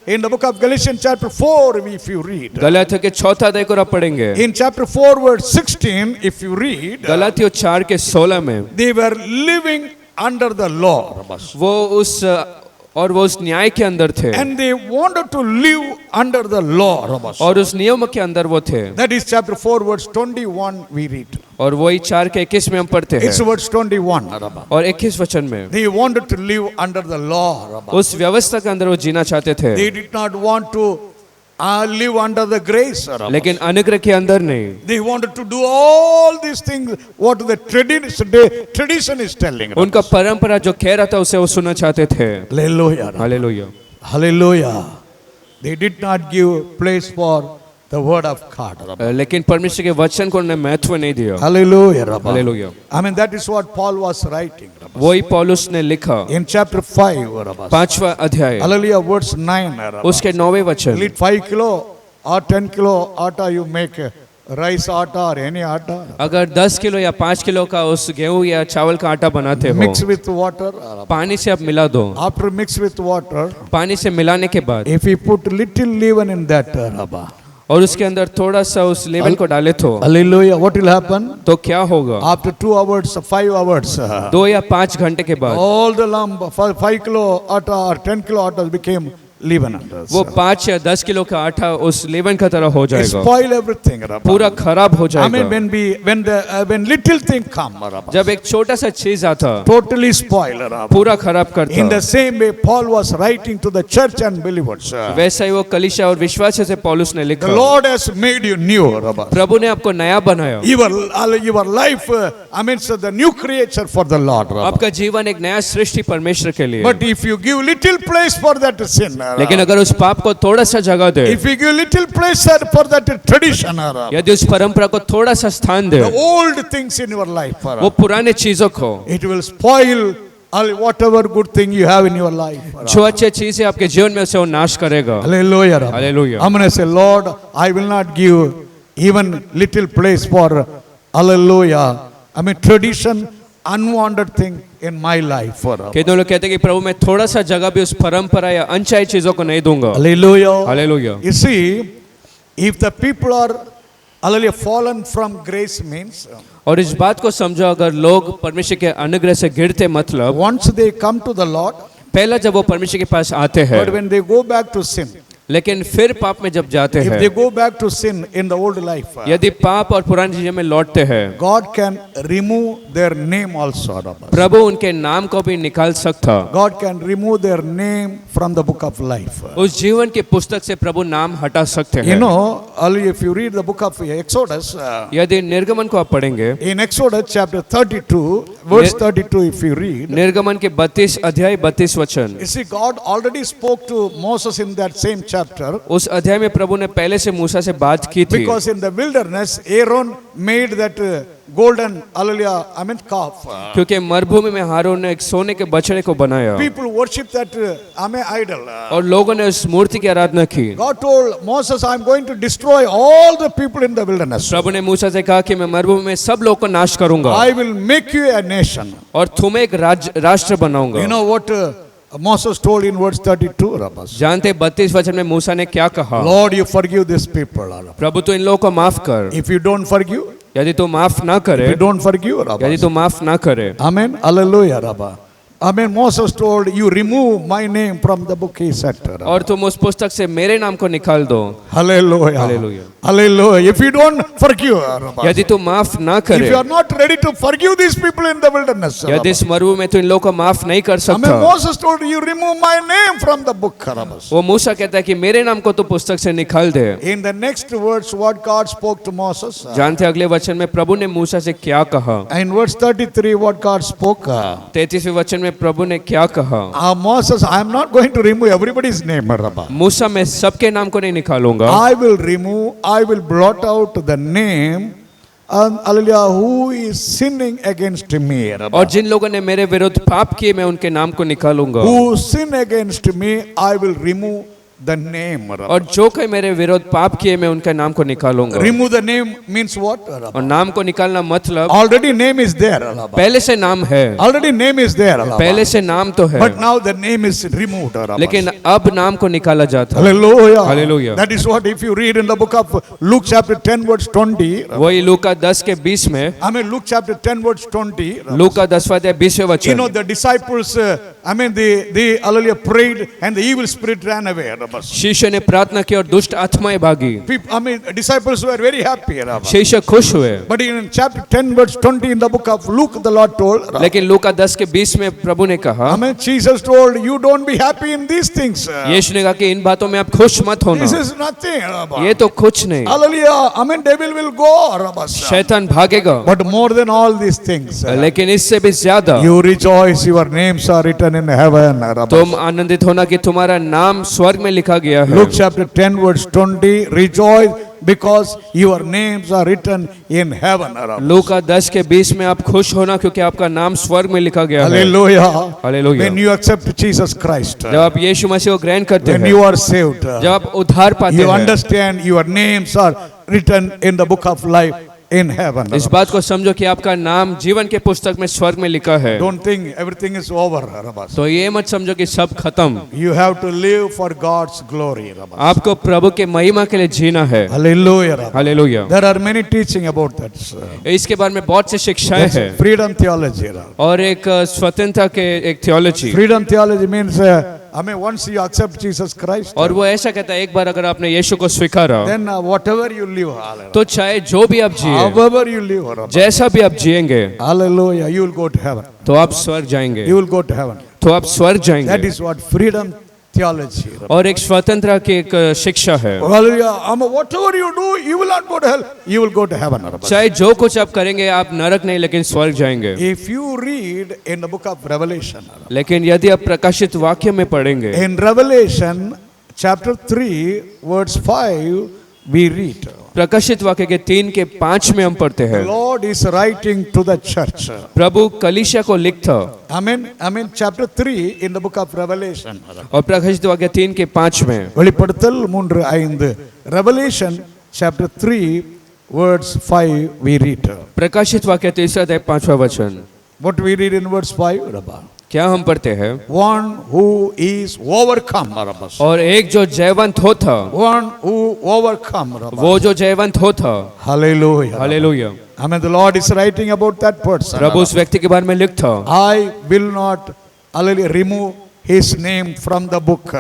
In the book of Galatians chapter 4, if you read, गलातियों के चौथा अध्याय को आप पढ़ेंगे। in chapter 4 verse 16, if you read, गलातियों 4 के 16 में they were living under the law. वो उस न्याय के अंदर थे And they wanted to live under the law. और उस नियम के अंदर वो थे। That is chapter 4 verse 21 we read. और वही 4 के 21 में हम पढ़ते It's हैं verse 21. और 21 वचन में They wanted to live under the law. उस व्यवस्था के अंदर वो जीना चाहते थे, They did not want to live under the grace. लेकिन अनुग्रह के अंदर नहीं। They wanted to do all these things what the tradition is telling. उनका परंपरा जो कह रहा था उसे वो सुनना चाहते थे। Hallelujah. Hallelujah. Hallelujah. They did not give place for the word of God. लेकिन परमेश्वर के वचन को उन्होंने महत्व नहीं दिया। Hallelujah. Hallelujah. I mean, that is what Paul was writing. वही पौलुस ने लिखा In chapter 5, 5वां अध्याय hallelujah, verse 9. उसके 9वें वचन। Will it 5 kilo or 10 kilo atta you make rice atta or any atta? अगर 10 किलो या 5 किलो का उस गेहूं या चावल का आटा बनाते हो, Mix with water. पानी से आप मिला दो। After mix with water, पानी से मिलाने के बाद if you put little leaven in that, और उसके अंदर थोड़ा सा उस लेवल को डाले तो hallelujah, what will happen? तो क्या होगा? After 2 hours, 5 hours, 2 या 5 घंटे के बाद all the lump, 5 kilo atta or 10 kilo atta became leaven. वो 5 या 10 किलो का आटा उस लेवन का तरह हो It जाएगा, spoil everything. पूरा खराब हो I mean, जाएगा। when little thing come, जब एक छोटा सा चीज आता totally spoil. पूरा खराब In the करता। same way, Paul was writing to the church and believers. वैसा ही वो कलीसिया और विश्वासियों से पौलुस ने The लिखा, Lord has made you new. प्रभु ने आपको नया बनाया। Your life, I mean, so the new creature for the Lord. आपका जीवन एक नया सृष्टि परमेश्वर के लिए। But if you give little place for that sin, लेकिन अगर उस पाप को थोड़ा सा जगह दे, if you give little place for that tradition, यदि उस परंपरा को थोड़ा सा स्थान दे, the old things in your life, वो पुराने चीजों को, it will spoil whatever good thing you have in your life. जो अच्छे चीज है आपके जीवन में उसे वो नाश करेगा। Hallelujah. Hallelujah. I'm going to say, Lord, I will not give even little place for, hallelujah, I mean, tradition, unwanted thing in my life. कितने लोग कहते हैं कि प्रभु मैं थोड़ा सा जगह भी उस परंपरा या अनचाही चीजों को नहीं दूंगा। Hallelujah. Hallelujah. You see, if the people are, hallelujah, fallen from grace means, और इस बात को समझो, अगर लोग परमेश्वर के अनुग्रह से गिरते मतलब once they come to the Lord, पहला जब वो परमेश्वर के पास आते हैं, but when they go back to sin, लेकिन फिर पाप में जब जाते if हैं, they go back to sin in the old life, यदि पाप और पुरानी चीजों में लौटते हैं, God can remove their name also. प्रभु उनके नाम को भी निकाल सकता। God can remove their name from the book of life. उस जीवन की पुस्तक से प्रभु नाम हटा सकते You हैं। know, if you read the book of Exodus, यदि निर्गमन को आप पढ़ेंगे, in Exodus chapter 32, verse 32, if you read, निर्गमन के 32 अध्याय 32 वचन, you see, God already spoke to Moses in that same chapter. उस अध्याय में प्रभु ने पहले से मूसा से बात की थी, Because in the wilderness, Aaron made that golden, hallelujah, I mean calf. क्योंकि मरुभूमि में हारून ने एक सोने के बछड़े को बनाया People worship that, I mean, idol. और लोगों ने उस मूर्ति की आराधना की। God told Moses, I'm going to destroy all the people in the wilderness. प्रभु ने मूसा से कहा कि मैं मरुभूमि में सब लोगों को नाश करूंगा I will make you a nation. और तुम्हें एक राष्ट्र बनाऊंगा। You know what Moses told in verse 32, Rabbi. जानते 32 वचन में मूसा ने क्या कहा? Lord, you forgive this people. Rabbi. प्रभु तू इन लोगों को माफ कर। If you don't forgive, यदि तू माफ ना करे, if you don't forgive, Rabbi. यदि तू माफ ना करे, Amen. Hallelujah, Rabbi. Amen. Moses told, you remove my name from the book, he said. Rabbi. और तुम उस पुस्तक से मेरे नाम को निकाल दो। Hallelujah. Hallelujah. Hallelujah. If you don't forgive, Rabbi. यदि तू माफ ना If करे, you are not ready to forgive these people in the wilderness, यदि इस मरुभूमि में तू इन लोगों को माफ नहीं कर Amen. सकता, Moses told you remove my name from the book. वो मूसा कहता है कि मेरे नाम को तू पुस्तक से निकाल दे। In the next words, what God spoke to Moses. जानते अगले वचन में प्रभु ने मूसा से क्या कहा? In verse 33, what God spoke. 33वें वचन में प्रभु ने क्या कहा? Moses, I am not going to remove everybody's name, Rabbi. मूसा मैं सबके नाम को नहीं निकालूंगा, I will blot out the name, hallelujah, who is sinning against me, Rabbi. और जिन लोगों ने मेरे विरुद्ध पाप किए मैं उनके नाम को निकालूंगा, Who sin against me, I will remove the name, Rabbi. और जो कोई मेरे विरुद्ध पाप किए मैं उनके नाम को निकालूंगा। Remove the name means what, Rabbi? और नाम को निकालना मतलब Already name is there, Rabbi. पहले से नाम है, Already name is there, Rabbi. पहले से नाम तो है, But now the name is removed, Rabbi. लेकिन अब नाम को निकाला जाता है। Hallelujah. Hallelujah. That is what if you read in the book of Luke chapter 10 verse 20. वही लूका 10 के 20 में, I mean Luke chapter 10 verse 20. लूका 10वां अध्याय 20वें You know वचन, the disciples, they hallelujah prayed and the evil spirit ran away. Rabbi. शिष्य ने प्रार्थना की और दुष्ट आत्माएं भागी। Disciples were very happy. Rabbi. शिष्य खुश हुए। But in chapter 10 verse 20 in the book of Luke, the Lord told. Rabbi. लेकिन लूका 10 के 20 में प्रभु ने कहा, Jesus told you don't be happy in these things. यीशु ने कहा कि इन बातों में आप खुश मत होना, This is nothing. Rabbi. ये तो कुछ नहीं, Hallelujah. Devil will go. Rabbi. शैतान भागेगा, But more than all these things, लेकिन इससे भी ज्यादा you rejoice, your names are written in heaven. Rabbi. तुम आनंदित होना कि तुम्हारा नाम स्वर्ग में लिखा गया है। Luke chapter 10 verse 20, rejoice because your names are written in heaven. Rabbi. लूका 10 के 20 में आप खुश होना क्योंकि आपका नाम स्वर्ग में लिखा गया है। Hallelujah. Hallelujah. When you accept Jesus Christ, जब आप यीशु मसीह को ग्रहण करते when हैं, you are saved, जब आप उद्धार पाते you हैं, understand your names are written in the book of life in heaven. इस बात को समझो कि आपका नाम जीवन के पुस्तक में स्वर्ग में लिखा है। Don't think everything is over. Rabbi. तो ये मत समझो कि सब खत्म, You have to live for God's glory. Rabbi. आपको प्रभु के महिमा के लिए जीना है। Hallelujah. Rabbi. Hallelujah. There are many teaching about that. इसके बारे में बहुत सी शिक्षाएं That's हैं freedom theology. Rabbi. और एक स्वतंत्रता के एक theology, Freedom theology means, once you accept Jesus Christ, और वो ऐसा कहता है एक बार अगर आपने यीशु को स्वीकारा then whatever you live, hallelujah. तो चाहे जो भी आप जिए, However you live, Rabbi. जैसा भी आप जिएंगे, Hallelujah, you will go to heaven. तो आप स्वर्ग जाएंगे, You will go to heaven. तो आप स्वर्ग That जाएंगे। is what freedom theology. Rabbi. और एक स्वतंत्रता की एक शिक्षा है, Hallelujah. Whatever you do, you will not go to hell. You will go to heaven. Rabbi. चाहे जो कुछ आप करेंगे आप नरक नहीं लेकिन स्वर्ग जाएंगे। If you read in the book of Revelation, लेकिन यदि आप प्रकाशित वाक्य में पढ़ेंगे, in Revelation chapter 3 verse 5, we read. प्रकाशित वाक्य के 3 के 5 में हम पढ़ते The हैं, Lord is writing to the church. प्रभु कलीसिया को लिखता, Amen. Chapter 3 in the book of Revelation. और प्रकाशित वाक्य 3 के 5 में, வெளிப்படுத்தல் 3:5. Revelation chapter 3 verse 5 we read. प्रकाशित वाक्य 3 अध्याय 5वां वचन, What we read in verse 5, Rabbi? क्या हम पढ़ते हैं? One who is overcome, Rabbi. और एक जो जयवंत होता, One who overcome, Rabbi. वो जो जयवंत होता। Hallelujah. Hallelujah. Amen. The Lord is writing about that person. प्रभु उस व्यक्ति के बारे में लिखता, I will not, hallelujah, remove his name from the book.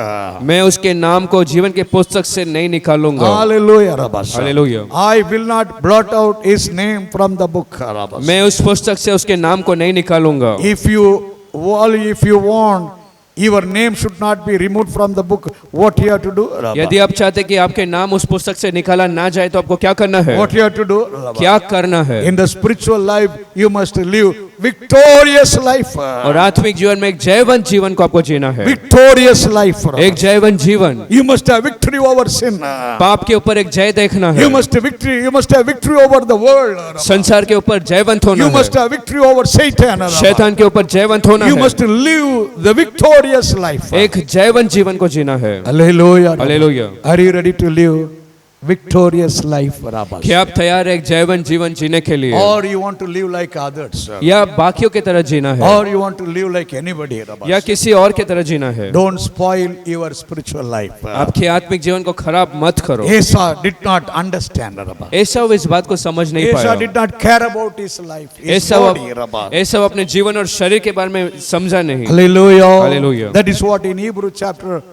मैं उसके नाम को जीवन के पुस्तक से नहीं निकालूंगा। Hallelujah, Rabbi. Hallelujah. I will not blot out his name from the book, Rabbi. मैं उस पुस्तक से उसके नाम को नहीं निकालूंगा। If you want your name should not be removed from the book, what you have to do, Rabbi? यदि आप चाहते कि आपके नाम उस पुस्तक से निकाला ना जाए तो आपको क्या करना है? What you have to do, Rabbi? क्या करना है? In the spiritual life, you must live victorious life. और आत्मिक जीवन में एक जयवंत जीवन को आपको जीना है। Victorious life. Rabbi. एक जयवंत जीवन, You must have victory over sin. पाप के ऊपर एक जय देखना है। You must have victory over the world. Rabbi. संसार के ऊपर जयवंत होना You है। must have victory over Satan. Rabbi. शैतान के ऊपर जयवंत होना You है। must live the victorious life. एक जयवंत जीवन को जीना है। Hallelujah. Hallelujah. Are you ready to live victorious life, Rabbi. कि आप तैयार हैं एक जयवंत जीवन जीने के लिए, Or you want to live like others. या बाकियों की तरह जीना है, Or you want to live like anybody, Rabbi. या किसी और की तरह जीना है। Don't spoil your spiritual life. आपके आत्मिक जीवन को खराब मत करो। Esau did not understand, Rabbi. एसाव इस बात को समझ नहीं Esau पाया। did not care about his life, his body, Rabbi. एसाव अपने जीवन और शरीर के बारे में समझा नहीं। Hallelujah. Hallelujah. That is what in Hebrew chapter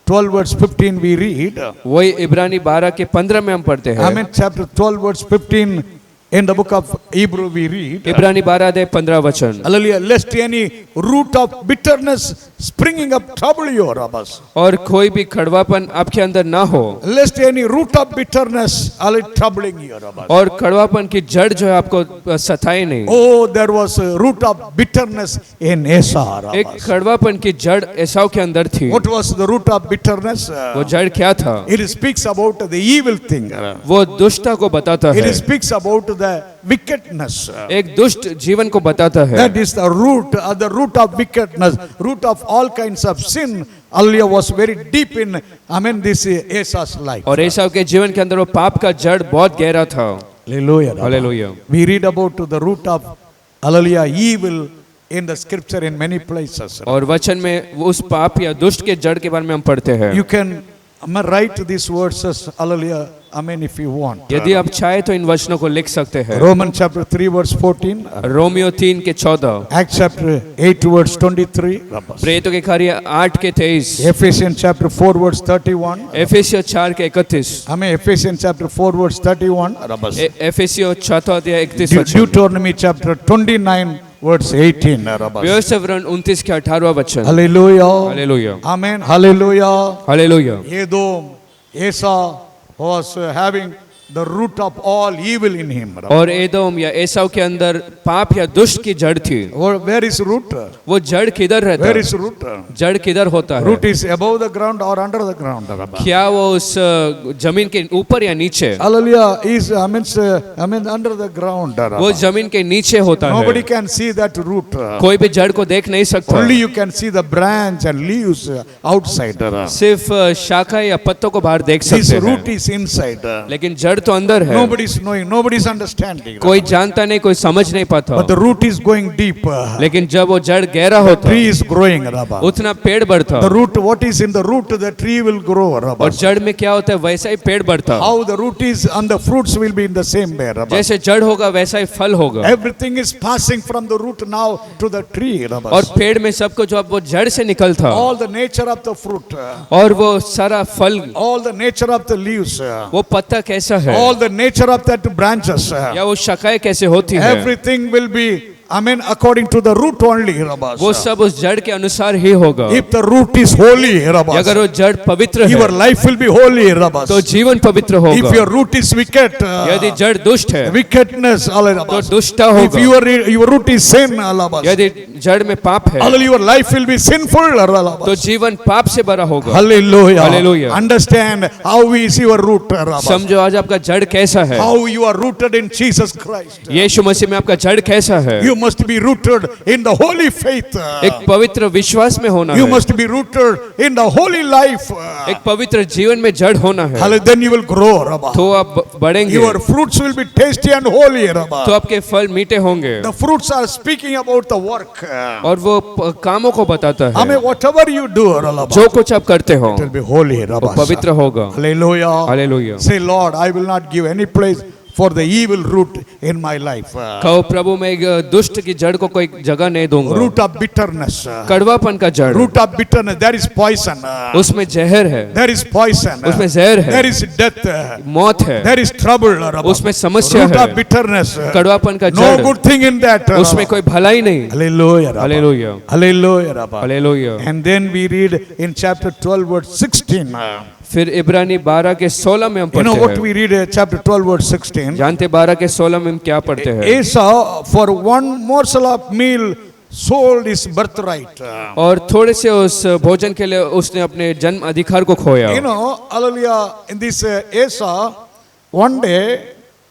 12 verse 15 we read. वही इब्रानी 12 के 15 में हम पढ़ते हैं। Amen. Chapter 12 verse 15 in the book of Hebrew we read. इब्रानी 12 अध्याय 15 वचन। Hallelujah. Lest any root of bitterness springing up trouble you, Rabbi. और कोई भी कड़वापन आपके अंदर ना हो, Lest any root of bitterness are troubling you, Rabbi. और कड़वापन की जड़ जो है आपको सताए नहीं। Oh, there was a root of bitterness in Esau, Rabbi. एक कड़वापन की जड़ एसाव के अंदर थी। What was the root of bitterness? वो जड़ क्या था? It speaks about the evil thing. वो दुष्टता को बताता है, It speaks about the wickedness. एक दुष्ट जीवन को बताता है। That is the root of wickedness, root of all kinds of sin. Hallelujah, was very deep in, this Esau's life. और एसाव के जीवन के अंदर वो पाप का जड़ बहुत गहरा था। Hallelujah. Hallelujah. We read about the root of, hallelujah, evil in the scripture in many places. और वचन में वो उस पाप या दुष्ट के जड़ के बारे में हम पढ़ते हैं। You can write these verses, hallelujah, if you want. यदि आप चाहे तो इन वचनों को लिख सकते हैं। Romans chapter 3 verse 14. रोमियो 3 के 14, Acts chapter 8 verse 23. प्रेरितों के कार्य 8 के 23, Ephesians chapter 4 verse 31. एफेसियो 4 के 31, Ephesians chapter 4 verse 31. एफेसियो 4 अध्याय 31 वचन, Deuteronomy chapter 29 verse 18. व्यवस्था वर्ण 29 के 18वां वचन। Hallelujah. Hallelujah, Amen. Hallelujah. Hallelujah. Edom, Esau was having the root of all evil in him. और एदोम या एसाव के अंदर पाप या दुष्ट की जड़ थी। Where is root? वो जड़ किधर रहता Where है? is root? जड़ किधर होता है? Root is above the ground or under the ground. क्या वो उस जमीन के ऊपर या नीचे? Hallelujah. Is under the ground. वो जमीन के नीचे होता Nobody है। can see that root. कोई भी जड़ को देख नहीं सकता। Only you can see the branch and leaves outside. सिर्फ शाखा या पत्तों को बाहर देख This सकते root हैं, is inside. लेकिन जड़ तो अंदर है। Nobody is knowing, nobody is understanding. कोई जानता नहीं, कोई समझ नहीं पाता। But the root is going deep. लेकिन जब वो जड़ गहरा होता, Tree is growing, Rabba. उतना पेड़ बढ़ता। The root, what is in the root, the tree will grow, Rabba. और जड़ में क्या होता है, वैसा ही पेड़ बढ़ता। How the root is and the fruits will be in the same way, Rabba. जैसे जड़ होगा वैसा ही फल होगा। Everything is passing from the root now to the tree, Rabba. और पेड़ में सब कुछ अब वो जड़ से निकलता, All the nature of the fruit, और वो सारा फल, all the nature of the leaves, वो पत्ता कैसा है, all the nature of that branches, या वो शाखाएं कैसे होती है, everything will be, according to the root only, Rabba. वो सब उस जड़ के अनुसार ही होगा। If the root is holy, Rabba, अगर वो जड़ पवित्र your है life will be holy, Rabba. तो जीवन पवित्र If होगा। your root is wicked, यदि जड़ दुष्ट है wickedness, तो दुष्टता if होगा। your root is sin, यदि जड़ में पाप है your life will be sinful, तो जीवन पाप से भरा होगा। Hallelujah. Hallelujah. Understand how is your root, Rabba. समझो आज आपका जड़ कैसा है। How you are rooted in Jesus Christ. यीशु मसीह में आपका जड़ कैसा है। You must be rooted in the holy faith. एक पवित्र विश्वास में होना You है, must be rooted in the holy life. एक पवित्र जीवन में जड़ होना है, Hallelujah. Then you will grow, Rabba. तो आप बढ़ेंगे, Your fruits will be tasty and holy, Rabba. तो आपके फल मीठे होंगे। The fruits are speaking about the work. और वो कामों को बताता है, Whatever you do, Rabba, जो कुछ आप करते हो it will be holy, वो Rabba. पवित्र होगा। Hallelujah. Hallelujah. Say, Lord, I will not give any place for the evil root in my life. कहो प्रभु मैं एक दुष्ट की जड़ को कोई जगह नहीं दूंगा। Root of bitterness. कड़वापन का जड़, Root of bitterness. There is poison. उसमें जहर है, There is poison. उसमें जहर है, There is death. मौत है, There is trouble. Rabba. उसमें समस्या Root है, of bitterness. कड़वापन का No जड़, good thing in that. उसमें कोई भलाई नहीं। Hallelujah. Rabba. Hallelujah, Hallelujah. Rabba. Hallelujah. And then we read in chapter 12 verse 16. फिर इब्रानी 12 के 16 में हम You know पढ़ते what हैं। we read chapter 12 verse 16? जानते 12 के 16 में हम क्या पढ़ते हैं? Esau for one morsel of meal sold his birthright. और थोड़े से उस भोजन के लिए उसने अपने जन्म अधिकार को खोया। You know, hallelujah, in this Esau, one day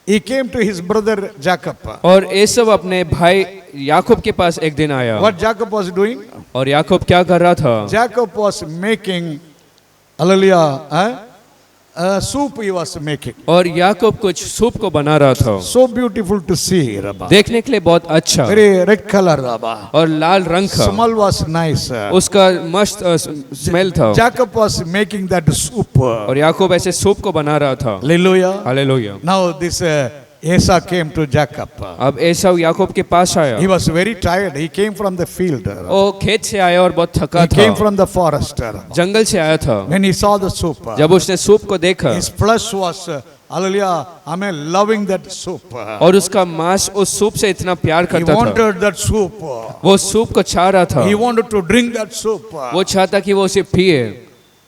he came to his brother Jacob. और एसव अपने भाई याकूब के पास एक दिन आया। What Jacob was doing? और याकूब क्या कर रहा था? Jacob was making, hallelujah, soup he was making. और याकूब कुछ सूप को बना रहा था, So beautiful to see, Rabba. देखने के लिए बहुत अच्छा Very red color, Rabba. और लाल रंग था, Smell was nice. उसका मस्त स्मेल था। Jacob was making that soup. और याकूब ऐसे सूप को बना रहा था। Hallelujah. Hallelujah. Now this Esau came to Jacob. अब एसाव याकूब के पास आया, He was very tired. He came from the field. वो खेत से आया और बहुत थका He came था, from the forest. जंगल से आया था। When he saw the soup, जब उसने सूप को देखा his flesh was, hallelujah, I mean, loving that soup. और उसका मांस उस सूप से इतना प्यार He करता था, wanted that soup. वो सूप को चाह रहा था, He wanted to drink that soup. वो चाहता कि वो उसे पिए।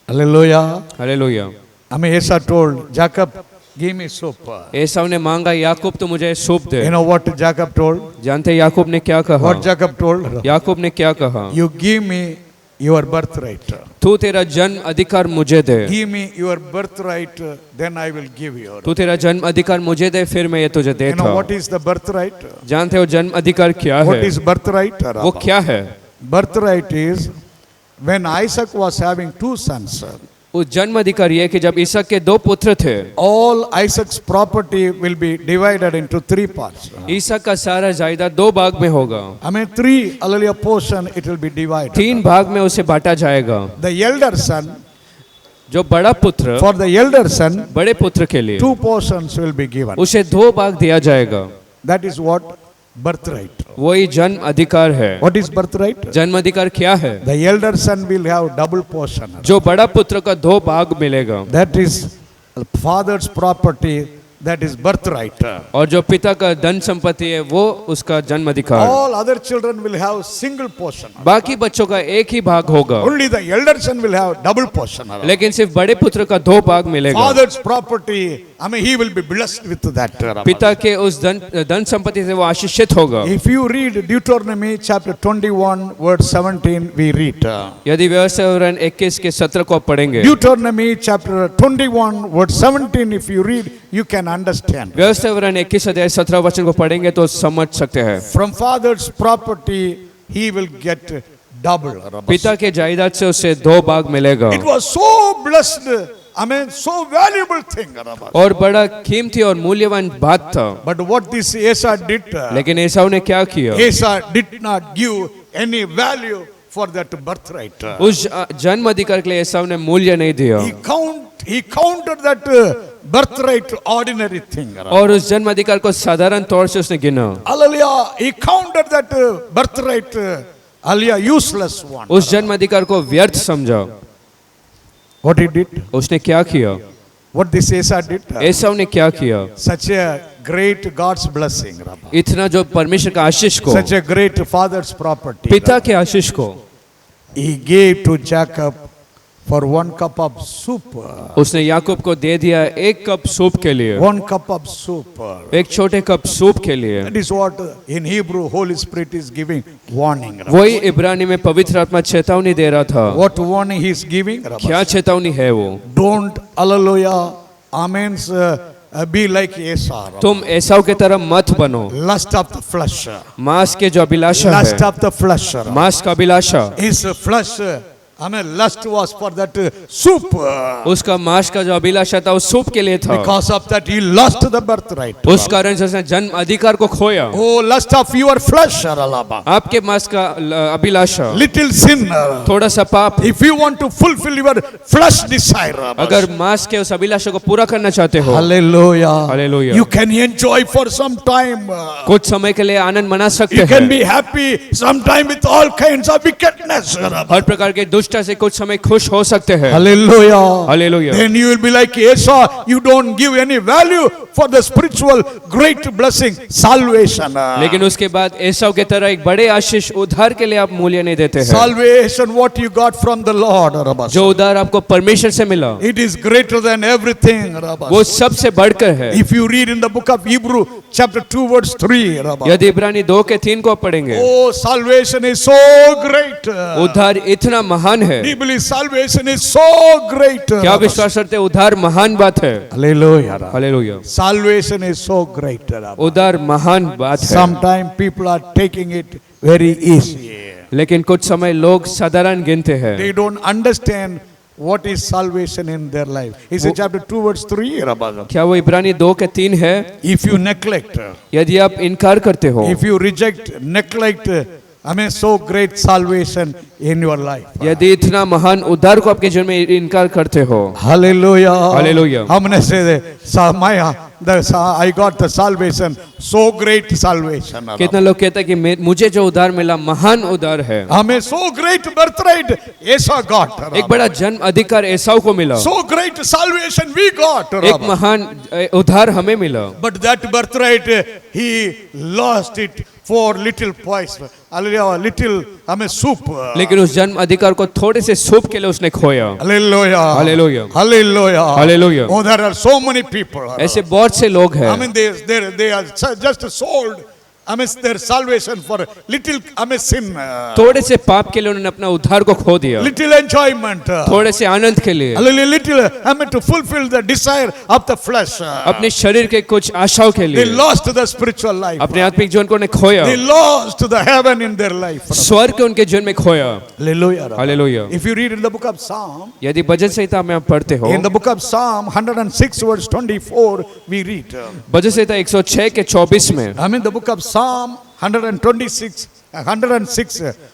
Hallelujah. Hallelujah. I mean, Esau told Jacob, give me soup. एसाव ने मांगा, याकूब तो मुझे soup they. You know what Jacob told? जानते याकूब ने क्या कहा? What Jacob told? याकूब ने क्या कहा? You give me your birthright. तू तेरा जन्म अधिकार मुझे दे, Give me your birthright, then I will give you. तू तेरा जन्म अधिकार मुझे दे, फिर मैं ये तुझे You देता। know what is the birthright? जानते हो जन्म अधिकार क्या What है? is birthright? वो क्या है? Birthright is when Isaac was having two sons, उस जन्म अधिकार ये कि जब इसक के दो पुत्र थे, all Isaac's property will be divided into three parts. इसक का सारा जायदाद दो भाग में होगा, I mean, three, hallelujah, portion it will be divided. तीन भाग में उसे बांटा जाएगा। The elder son, जो बड़ा पुत्र, for the elder son, बड़े पुत्र के लिए two portions will be given. उसे दो भाग दिया जाएगा। That is what birthright. वही जन्म अधिकार है। What is birthright? जन्म अधिकार क्या है? The elder son will have double portion. जो बड़ा पुत्र का दो भाग मिलेगा, That is father's property, that is birthright. और जो पिता का धन संपत्ति है वो उसका जन्म अधिकार। All other children will have single portion. बाकी बच्चों का एक ही भाग होगा, Only the elder son will have double portion. लेकिन सिर्फ बड़े पुत्र का दो भाग मिलेगा। Father's property, I mean, he will be blessed with that. पिता के उस धन संपत्ति से वो आशीषित होगा। If you read Deuteronomy chapter 21 verse 17, we read. यदि व्यवस्था विवरण 21 के 17 को आप पढ़ेंगे, Deuteronomy chapter 21 verse 17, if you read, you can understand. व्यवस्था विवरण 21 अध्याय 17 वचन को पढ़ेंगे तो समझ सकते हैं। From father's property, he will get double. पिता के जायदाद से उसे दो भाग मिलेगा, It was so blessed, I mean, so valuable thing. और बड़ा कीमती और मूल्यवान बात था। But what this Esau did, लेकिन एसाव ने क्या किया? Esau did not give any value for that birthright. उस जन्म अधिकार के लिए एसाव ने मूल्य नहीं दिया, He counted that birthright ordinary thing. और उस जन्म अधिकार को साधारण तौर से उसने गिना। Hallelujah. He counted that birthright, hallelujah, useless one. उस जन्म अधिकार को व्यर्थ समझा। What he did? उसने क्या किया? What this Esau did? एसाव ने क्या किया? Such a great God's blessing. इतना जो परमेश्वर का आशीष को, Such a great father's property. पिता के आशीष को He gave to Jacob for 1 cup of soup. उसने याकूब को दे दिया 1 कप सूप के लिए, 1 cup of soup. एक छोटे कप सूप के लिए। That is what in Hebrew Holy Spirit is giving warning. वही इब्रानी में पवित्र आत्मा चेतावनी दे रहा था। What warning he is giving? क्या चेतावनी है वो? Don't, hallelujah, amens, be like Esau. तुम एसाव के तरह मत बनो। Lust of the flesh. मांस के जो अभिलाषा Lust है, of the flesh. मांस का अभिलाषा, His flesh, I mean, lust was for that soup. उसका मांस का जो अभिलाषा था वो सूप के लिए था। Because of that, he lost the birthright. उस कारण से उसने जन्म अधिकार को खोया। Oh, lust of your flesh. आपके मांस का अभिलाषा, Little sin. थोड़ा सा पाप, If you want to fulfill your flesh desire, अगर मांस के उस अभिलाषा को पूरा करना चाहते हो, hallelujah, Hallelujah. you can enjoy for some time. कुछ समय के लिए आनंद मना सकते You can हैं। be happy sometime with all kinds of wickedness. हर प्रकार के दुष्टता से कुछ समय खुश हो सकते हैं। Hallelujah. Hallelujah. Then you will be like Esau. You don't give any value for the spiritual great blessing, salvation. लेकिन उसके बाद एसाव के तरह एक बड़े आशीष उद्धार के लिए आप मूल्य नहीं देते हैं। Salvation, what you got from the Lord. जो उद्धार आपको परमेश्वर से मिला, It is greater than everything. वो सबसे बढ़कर है। If you read in the book of Hebrew, chapter 2, verse 3. यदि इब्रानी 2 के 3 को आप पढ़ेंगे, Oh, salvation is so great. उद्धार इतना महान है। We believe salvation is so great. क्या विश्वास करते हैं? उद्धार महान बात है। Hallelujah. Hallelujah. Salvation is so great. उद्धार महान बात है। Sometimes people are taking it very easy. लेकिन कुछ समय लोग साधारण गिनते हैं। They don't understand what is salvation in their life. He said chapter 2 verse 3. क्या वो इब्रानी 2 के 3 है? If you neglect, यदि आप इनकार करते हो, if you reject, neglect, so great salvation in your life. यदि इतना महान उद्धार को आपके जीवन में इनकार करते हो, Hallelujah. Hallelujah. हमने से I got the salvation, so great salvation. कितना लोग कहते हैं कि मुझे जो उद्धार मिला महान उद्धार है, हमें so great birthright Esau got. एक बड़ा जन्म अधिकार एसाव को मिला, So great salvation we got. एक महान उद्धार हमें मिला, But that birthright he lost it for little poison. Little soup. लेकिन उस जन्म अधिकार को थोड़े से सूप के लिए उसने खोया। Hallelujah. Hallelujah. Hallelujah. Hallelujah. Oh, there are so many people. ऐसे बहुत से लोग हैं, They are just sold. Their salvation for little sin. थोड़े से पाप के लिए उन्होंने अपना उद्धार को खो दिया, Little enjoyment. थोड़े से आनंद के लिए, Little, to fulfill the desire of the flesh. अपने शरीर के कुछ आशाओं के They लिए, lost the spiritual life. अपने आत्मिक जीवन को उन्हें खोया, They lost the heaven in their life. स्वर्ग के उनके जीवन में खोया। Hallelujah. Hallelujah. If you read in the book of Psalm, यदि भजन संहिता में आप पढ़ते हो, in the book of Psalm 106 verse 24, we read. भजन संहिता 106 के 24 में, The book of Psalm 106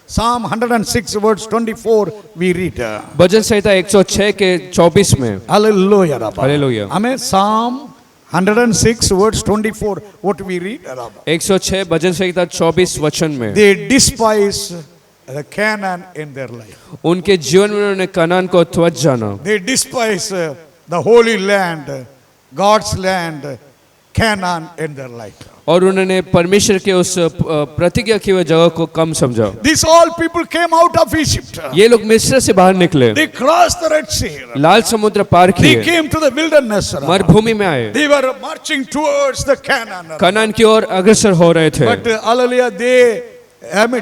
Psalm 106 verse 24 we read. भजन संहिता 106 के 24 में, Hallelujah. Hallelujah. Psalm 106 verse 24 what we read. 106 भजन संहिता 24 वचन में, They despise the Canaan in their life. उनके जीवन में उन्होंने कनान को त्वच जाना, They despise the holy land, God's land, Canaan in their life. और उन्होंने परमेश्वर के उस प्रतिज्ञा की हुई जगह को कम समझा। These all people came out of Egypt. ये लोग मिस्र से बाहर निकले, They crossed the Red Sea. लाल समुद्र पार They किए, came to the wilderness. मरुभूमि में आए, They were marching towards the Canaan. Kanan की ओर अग्रसर हो रहे थे, But hallelujah, they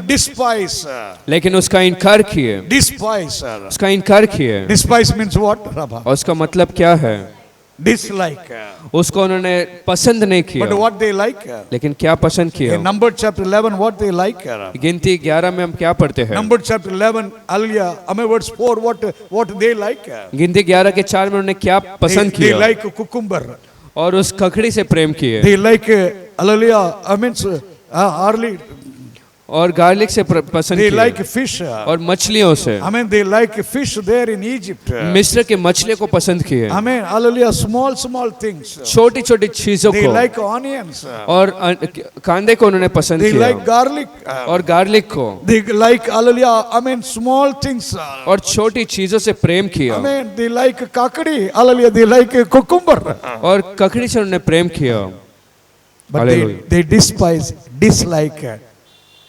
despise. लेकिन उसका इनकार किए, Despise. उसका इनकार किए। Despise means what, Rabba? और उसका मतलब क्या है? Dislike. उसको उन्होंने पसंद नहीं But किया, what they like? लेकिन क्या पसंद किया? In Numbers chapter 11, what they like? गिनती 11 में हम क्या पढ़ते हैं? Numbers chapter 11, hallelujah, verse 4, what they like? गिनती 11 के 4 में उन्होंने क्या पसंद They किया? like cucumber. और उस ककड़ी से प्रेम किए, They like, hallelujah, early. और गार्लिक से पसंद They किए, like fish. और मछलियों से, They like fish there in Egypt. मिस्र के मछलियों को पसंद किए, Hallelujah, small things. छोटी छोटी चीजों They को, like onions. और कांदे को उन्होंने पसंद They like किया, garlic. और गार्लिक को, They like, hallelujah, small things. और छोटी चीजों से प्रेम किया, They like kakadi. Hallelujah, they like cucumber. और ककड़ी से उन्होंने प्रेम किया। But Hallelujah. they dislike,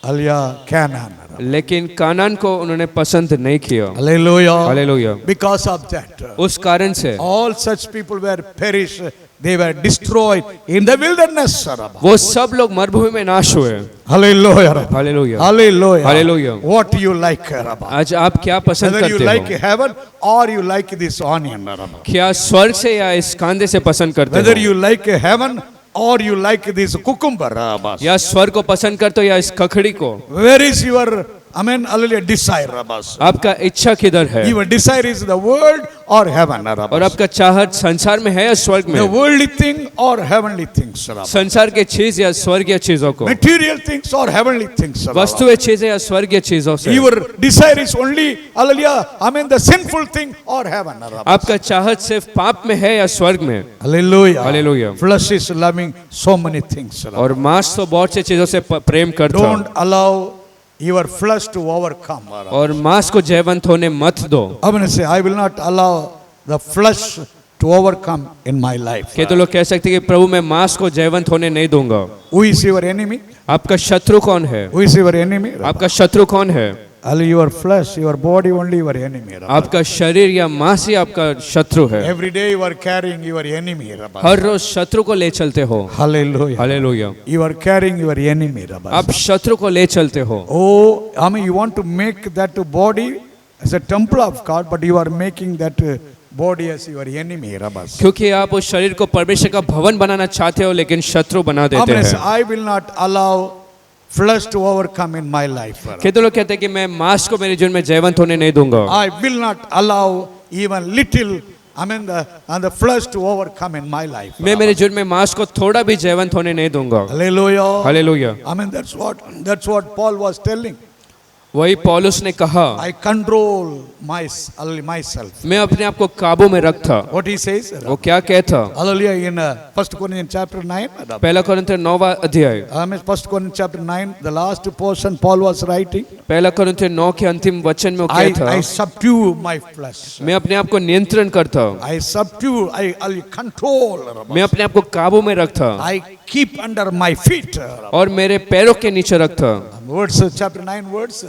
hallelujah, Canaan. लेकिन कानान को उन्होंने पसंद नहीं किया। Hallelujah. Hallelujah. Because of that, उस कारण से all such people were perished. They were destroyed in the wilderness. वो सब लोग मरुभूमि में नाश हुए। Hallelujah. Hallelujah. Hallelujah. Hallelujah. What do you like, Rabba? आज आप क्या पसंद Whether you करते like हो? heaven or you like this onion, Rabba. क्या स्वर्ग से या इस कांदे से पसंद करते Whether हो? you like heaven or you like this cucumber, Rabba. या स्वर्ग को पसंद करते हो या इस ककड़ी को? Where is your, hallelujah, desire, Rabba? आपका इच्छा किधर है? Your desire is the world or heaven, Rabba. और आपका चाहत संसार में है या स्वर्ग The में? worldly thing or heavenly things, Rabba. संसार के चीज या स्वर्गीय चीजों को? Material things or heavenly things, Rabba. वस्तुएं चीजें या स्वर्गीय चीजों से? Your desire is only, hallelujah, the sinful thing or heaven, Rabba. आपका चाहत सिर्फ पाप में है या स्वर्ग में? Hallelujah. Hallelujah. Flesh is loving so many things, Rabba. और मांस तो बहुत से चीजों से प्रेम करता Don't है, allow your flesh to overcome. और मांस को जयवंत होने मत दो। I'm going to say, I will not allow the flesh to overcome in my life. कि तो लोग कह सकते हैं कि प्रभु मैं मांस को जयवंत होने नहीं दूंगा। Who is your enemy? आपका शत्रु कौन है? Who is your enemy? आपका शत्रु कौन है? Your flesh, your body only your enemy. आपका शरीर या मांस ही आपका शत्रु है। Every day you are carrying your enemy. हर रोज शत्रु को ले चलते हो। Hallelujah. Hallelujah. You are carrying your enemy. आप शत्रु को ले चलते हो। Oh, you want to make that body as a temple of God, but you are making that body as your enemy. क्योंकि आप उस शरीर को परमेश्वर का भवन बनाना चाहते हो, लेकिन शत्रु बना देते हैं। I will not allow flesh to overcome in my life. कि तो लोग कहते हैं कि मैं मांस को मेरे जीवन में जयवंत होने नहीं दूंगा। I will not allow even little, and the flesh to overcome in my life. मैं मेरे जीवन में मांस को थोड़ा भी जयवंत होने नहीं दूंगा। Hallelujah. Hallelujah. That's what Paul was telling. वही पौलुस ने कहा, I control myself. मैं अपने आप को काबू में रखता। What he says? वो क्या कहता? Hallelujah. In 1 Corinthians chapter 9. पहला कोरिन्थियों 9वां अध्याय, 1 Corinthians chapter 9, the last portion Paul was writing. पहला कोरिन्थियों 9 के अंतिम वचन में वो I कहता, subdue my flesh. मैं अपने आप को नियंत्रण करता, I subdue, I control. मैं अपने आप को काबू में रखता I keep under my feet. और मेरे पैरों के नीचे रखता। Words, chapter 9 words.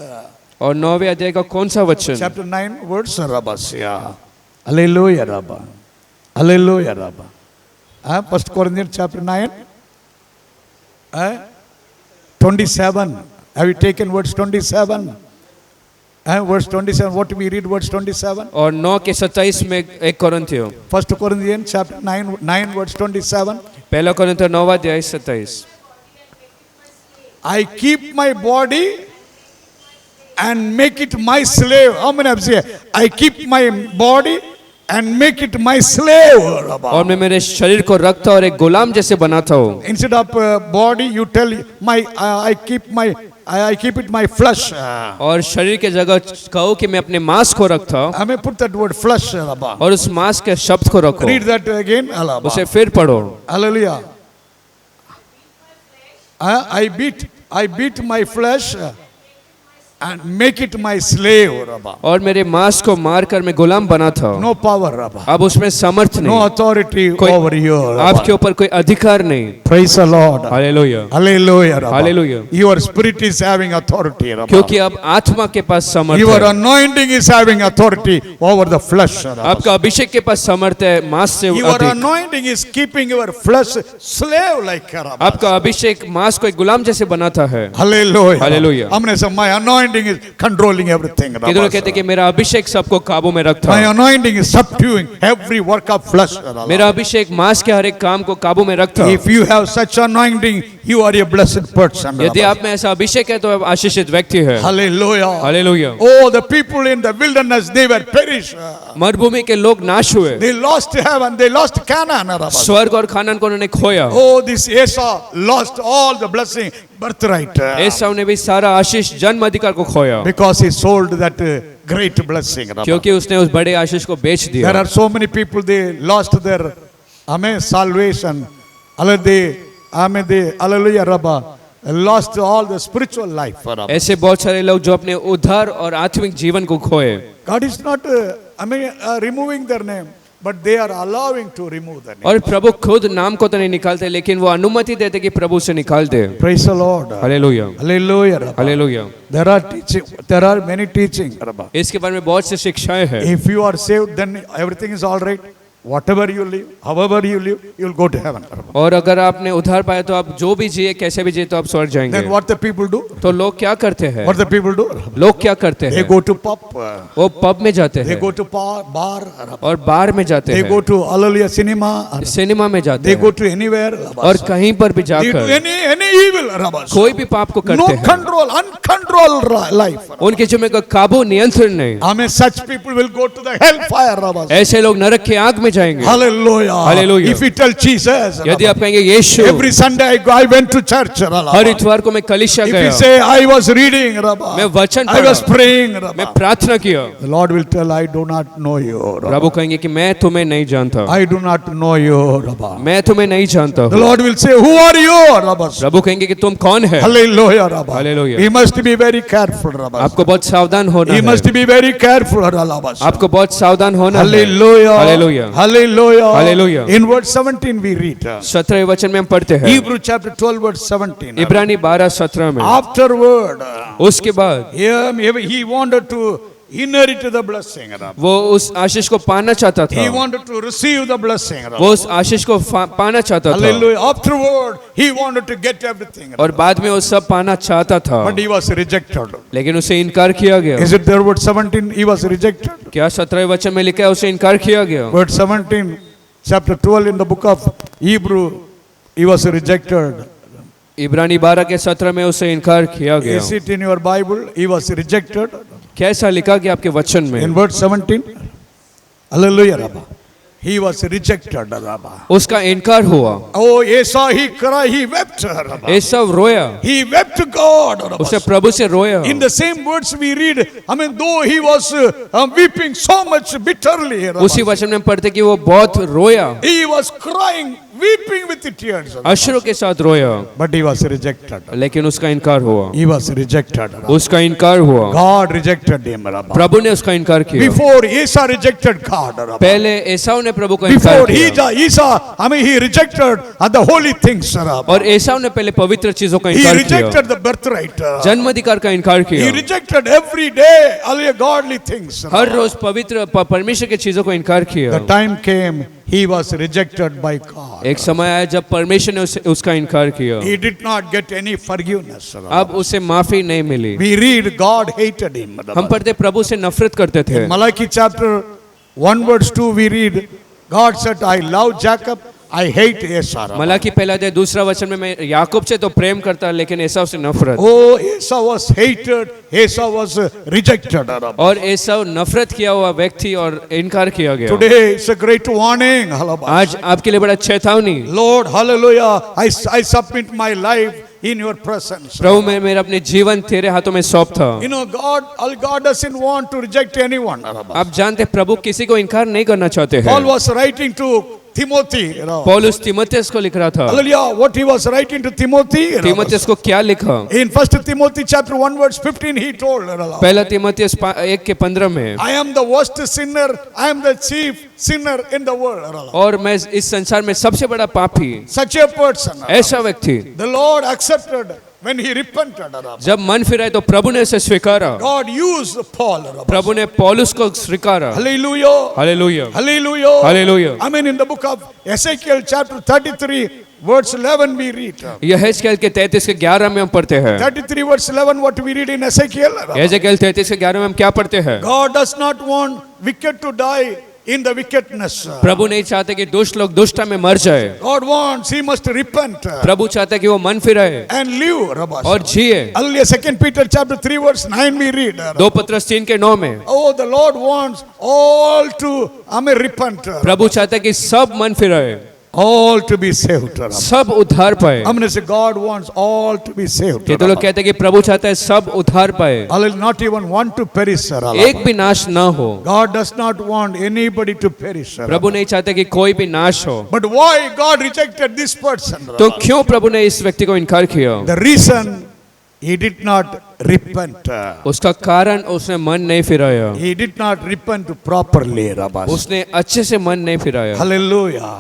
और 9वें अध्याय का कौन सा वचन? Chapter 9 words. Rabasya. Hallelujah, Rabba. Hallelujah, Rabba. 1 Corinthians chapter 9. 27. Have you taken verse 27? Verse 27. What do we read? Verse 27. और 9 के 27 में 1 कोरिन्थियों, 1 Corinthians chapter 9 verse 27. पहला कोरिन्थियों 9वां अध्याय 27। I keep my body and make it my slave. How many have said, I keep my body and make it my slave? और मैं मेरे शरीर को रखता और एक गुलाम जैसे बनाता हूँ। Instead of body, you tell I keep it my flesh. और शरीर के जगह कहो कि मैं अपने मांस को रखता, I may put that word flesh. और उस मांस के शब्द को रखो। Read that again. उसे फिर पढ़ो। Hallelujah. I beat my flesh and make it my slave. और मेरे मांस को मारकर मैं गुलाम बनाता हूँ। No power. अब उसमें समर्थ No नहीं, authority कोई over you. आपके ऊपर कोई अधिकार नहीं। Praise the Lord. Hallelujah, Hallelujah. Hallelujah. Your spirit is having authority. क्योंकि अब आत्मा के पास समर्थ Your है, anointing is having authority over the flesh. आपका अभिषेक के पास समर्थ है मांस से Your अधिक। anointing is keeping your flesh slave like. आपका अभिषेक मांस को एक गुलाम जैसे बनाता है। Hallelujah. Hallelujah. हमने सब my anointing is controlling everything. किधर कहते कि मेरा अभिषेक सबको काबू में रखता My है। anointing is subduing every work of flesh. मेरा अभिषेक मांस के हर एक काम को काबू में रखता है। If you have such anointing, you are a blessed person. यदि आप में ऐसा अभिषेक है तो आप आशीषित व्यक्ति है। Hallelujah. Hallelujah. Oh, the people in the wilderness, they were perished. मरुभूमि के लोग नाश हुए, They lost heaven, they lost Canaan. स्वर्ग और खानान को उन्होंने खोया। Oh, this Esau lost all the blessing, birthright. एसाव ने भी सारा आशीष जन्म अधिकार को खोया, Because he sold that great blessing. क्योंकि उसने उस बड़े आशीष को बेच There दिया। are so many people, they lost their salvation. Hallelujah, Rabba. Lost all the spiritual life. ऐसे बहुत सारे लोग जो अपने उद्धार और आत्मिक जीवन को खोए। God is not removing their name, but they are allowing to remove the name. और प्रभु खुद नाम को तो नहीं निकालते, लेकिन वो अनुमति देते कि प्रभु से निकाल दे। Praise the Lord. Hallelujah, Hallelujah, Rabba. Hallelujah. There are many teaching. इसके बारे में बहुत सी शिक्षाएं हैं। If you are saved, then everything is all right. Whatever you live, however you live, you will go to heaven. और अगर आपने उद्धार पाया तो आप जो भी जिए कैसे भी जिए तो आप स्वर्ग जाएंगे। Then what the people do? तो लोग क्या करते हैं? What the people do? लोग क्या करते They हैं? go to pub. वो पब में जाते They हैं go to bar. और बार में जाते They हैं, go to hallelujah cinema. Cinema में जाते They go हैं, to anywhere. और कहीं पर भी They do जाकर any evil. कोई भी पाप को No करते हैं। control, uncontrolled life. उनके जिम्मे का काबू नियंत्रण नहीं। Such people will go to the hellfire. ऐसे लोग नरक की आग में जाएंगे। Hallelujah. Hallelujah. If you tell Jesus, यदि आप कहेंगे यीशु, every Sunday I went to church. हर इतवार को मैं कलीसिया If you गया, say I was reading, मैं वचन I was पढ़ा, praying, मैं प्रार्थना किया, the Lord will tell, I do not know you. प्रभु कहेंगे कि मैं तुम्हें नहीं जानता, I do not know you. मैं तुम्हें नहीं जानता The हूँ। Lord will say, who are you? प्रभु कहेंगे कि तुम कौन है। Hallelujah. Hallelujah. He must be very careful. आपको बहुत सावधान होना He है, must be very careful. आपको बहुत सावधान होना है। Hallelujah. Hallelujah. Hallelujah. Hallelujah. In verse 17 we read. 17वें वचन में हम पढ़ते हैं, Hebrew chapter 12 verse 17. इब्रानी 12:17 में, Afterward, उसके बाद he wanted to inherit the blessing. वो उस आशीष को पाना चाहता He था, wanted to receive the blessing. वो उस आशीष को पाना चाहता था, Hallelujah. Afterward, he wanted to get everything. और बाद में वो सब पाना चाहता था, But he was rejected. लेकिन उसे इनकार किया गया। Is it there word 17? He was rejected. क्या 17वें वचन में लिखा है उसे इनकार किया गया? Word 17, chapter 12 in the book of Hebrew, he was rejected. इब्रानी 12 के 17 में उसे इनकार किया गया। Is it in your Bible? He was rejected. कैसा लिखा गया आपके वचन में? In verse 17, Hallelujah, Rabba. He was rejected, Rabba. उसका इनकार हुआ। Oh, Esau, he cried, he wept, Rabba. एसाव रोया, He wept to God, Rabba. उसने प्रभु से रोया। In the same words we read, I mean, though he was weeping so much bitterly, Rabba. उसी वचन में पढ़ते कि वो बहुत रोया, He was crying, weeping with the tears, Rabba. अश्रु के साथ रोया, But he was rejected. लेकिन उसका इनकार हुआ। He was rejected, Rabba. उसका इनकार हुआ, God rejected him, Rabba. प्रभु ने उसका इनकार किया। Before Esau rejected God, Rabba. पहले एसाव ने प्रभु का इनकार Before किया, Esau, I mean, he rejected the holy things, Rabba. और एसाव ने पहले पवित्र चीजों का He इनकार किया, rejected the birthright. जन्माधिकार का इनकार He किया, rejected every day all the godly things. हर रोज पवित्र परमेश्वर के चीजों को इनकार किया। The time came, he was rejected by God. एक समय आया जब परमेश्वर ने उसका इनकार किया, He did not get any forgiveness. अब उसे माफी नहीं मिली। We read God hated him. हम पढ़ते प्रभु से नफरत करते थे। Malachi chapter 1 verse 2 we read, God said, I love Jacob, I hate Esau. Malachi पहला अध्याय दूसरा वचन में मैं याकूब से तो प्रेम करता लेकिन एसाव से नफरत। Oh, Esau was hated, Esau was rejected. और एसाव नफरत किया हुआ व्यक्ति और इनकार किया गया। Today it's a great warning. Hallelujah. आज आपके लिए बड़ा चेतावनी। Lord, hallelujah, I submit my life in your presence. प्रभु मैं मेरा अपने जीवन तेरे हाथों में सौंपता। You know, God doesn't want to reject anyone. आप जानते प्रभु किसी को इनकार नहीं करना चाहते Paul हैं। was writing to Timothy. पौलुस तीमुथियुस को लिख रहा था। Hallelujah, what he was writing to Timothy. तीमुथियुस को क्या लिखा? In 1 Timothy chapter 1 verse 15 he told, पहला तीमुथियुस 1:15 में, I am the worst sinner, I am the chief sinner in the world. और मैं इस संसार में सबसे बड़ा पापी, Such a person, ऐसा व्यक्ति the Lord accepted when he repented. जब मन फिराए तो प्रभु ने उसे स्वीकारा। God used Paul. प्रभु ने पौलुस को स्वीकारा। Hallelujah. Hallelujah, Hallelujah. Hallelujah. I mean, in the book of Ezekiel chapter 33 verse 11 we read. यहेजकेल के 33 के 11 में हम पढ़ते हैं। 33 verse 11 what we read in Ezekiel. यहेजकेल 33 के 11 में हम क्या पढ़ते हैं? God does not want wicked to die in the wickedness. प्रभु नहीं चाहते कि दुष्ट लोग दुष्टता में मर जाए। God wants he must repent प्रभु चाहते कि वो मन फिराए and live. और जिए। Hallelujah. 2 Peter chapter 3 verse 9 we read. 2 पत्रस 3:9 में, Oh, the Lord wants all to repent. प्रभु चाहते कि सब मन फिराए, All to be saved. सब उद्धार पाए। I'm going to say God wants all to be saved. ये तो लोग कहते हैं कि प्रभु चाहता है सब उद्धार पाए, Hallelujah. Not even one to perish. एक भी नाश ना हो। God does not want anybody to perish. प्रभु नहीं चाहते कि कोई भी नाश हो। But why God rejected this person? तो क्यों प्रभु ने इस व्यक्ति को इनकार किया? The reason he did not repent. उसका कारण उसने मन नहीं फिराया, He did not repent properly. उसने अच्छे से मन नहीं फिराया। Hallelujah.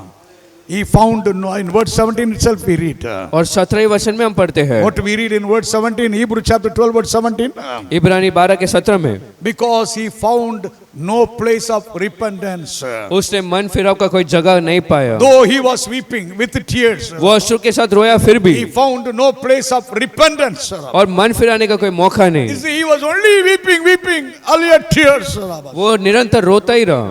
He found in verse 17 itself we read. और 17वें वचन में हम पढ़ते हैं, What we read in verse 17, Hebrew chapter 12 verse 17. इब्रानी 12 के 17 में, Because he found no place of repentance. उसने मन फिराव का कोई जगह नहीं पाया। Though he was weeping with tears, वो अश्रु के साथ रोया फिर भी, he found no place of repentance. और मन फिराने का कोई मौका You नहीं। see, he was only weeping, all your tears. वो निरंतर रोता ही रहा,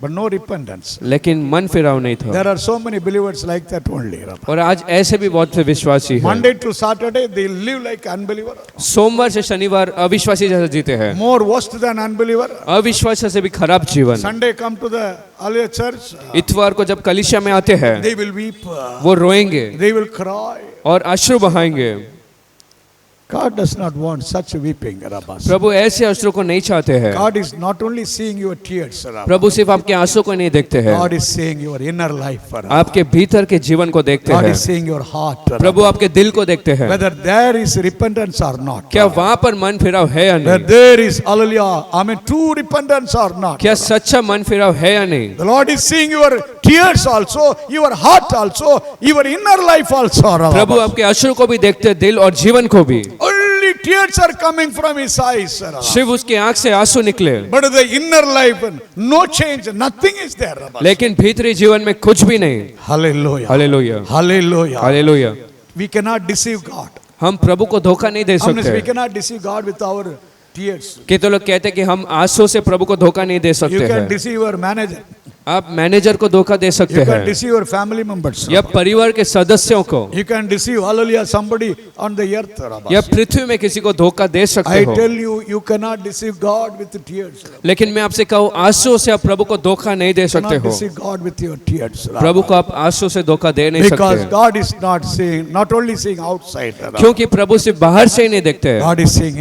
But no repentance. लेकिन मन फिराव नहीं था। There are so many believers like that only. और आज ऐसे भी बहुत से विश्वासी हैं, Monday to Saturday, they live like unbeliever. सोमवार से शनिवार अविश्वासी जैसे जीते हैं, More worse than unbeliever. अविश्वासी से भी खराब जीवन। Sunday come to the earlier church, इतवार को जब कलीसिया में आते हैं they will weep, वो रोएंगे they will cry. और अश्रु बहाएंगे। God does not want such weeping. प्रभु ऐसे अश्रु को नहीं चाहते हैं। God is not only seeing your tears, प्रभु सिर्फ आपके आंसू को नहीं देखते हैं, God is seeing your inner life. आपके भीतर के जीवन को देखते God हैं। is seeing your heart. प्रभु आपके दिल को देखते हैं, Whether there is repentance or not. क्या वहां पर मन फिराव है या Whether नहीं, there is, hallelujah, I mean true repentance or not. क्या सच्चा मन फिराव है या नहीं। The Lord is seeing your tears also, your heart also, your inner life also. प्रभु आपके अश्रु को भी देखते हैं, दिल और जीवन को भी। Only tears are coming from his eyes. सिर्फ उसके आंख से आंसू निकले, But the inner life, no change, nothing is there. लेकिन भीतरी जीवन में कुछ भी नहीं। Hallelujah. Hallelujah, Hallelujah. Hallelujah. We cannot deceive God. हम प्रभु को धोखा नहीं दे We सकते। cannot deceive God with our tears. कि तो लोग कहते हैं कि हम आंसू से प्रभु को धोखा नहीं दे You सकते can हैं। deceive your manager. आप मैनेजर को धोखा दे सकते You can हैं deceive your family members. या परिवार के सदस्यों को You can deceive, hallelujah, somebody on the earth. Rabba. या पृथ्वी में किसी को धोखा दे सकते I हो। tell you, you cannot deceive God with tears. लेकिन मैं आपसे कहूँ आंसुओं से आप प्रभु को धोखा नहीं दे You सकते cannot हो। deceive God with your tears. Rabba. प्रभु को आप आंसू से धोखा दे नहीं Because सकते, God is not seeing, not only seeing outside. Rabba. क्योंकि प्रभु सिर्फ बाहर से ही नहीं देखते हैं, God is seeing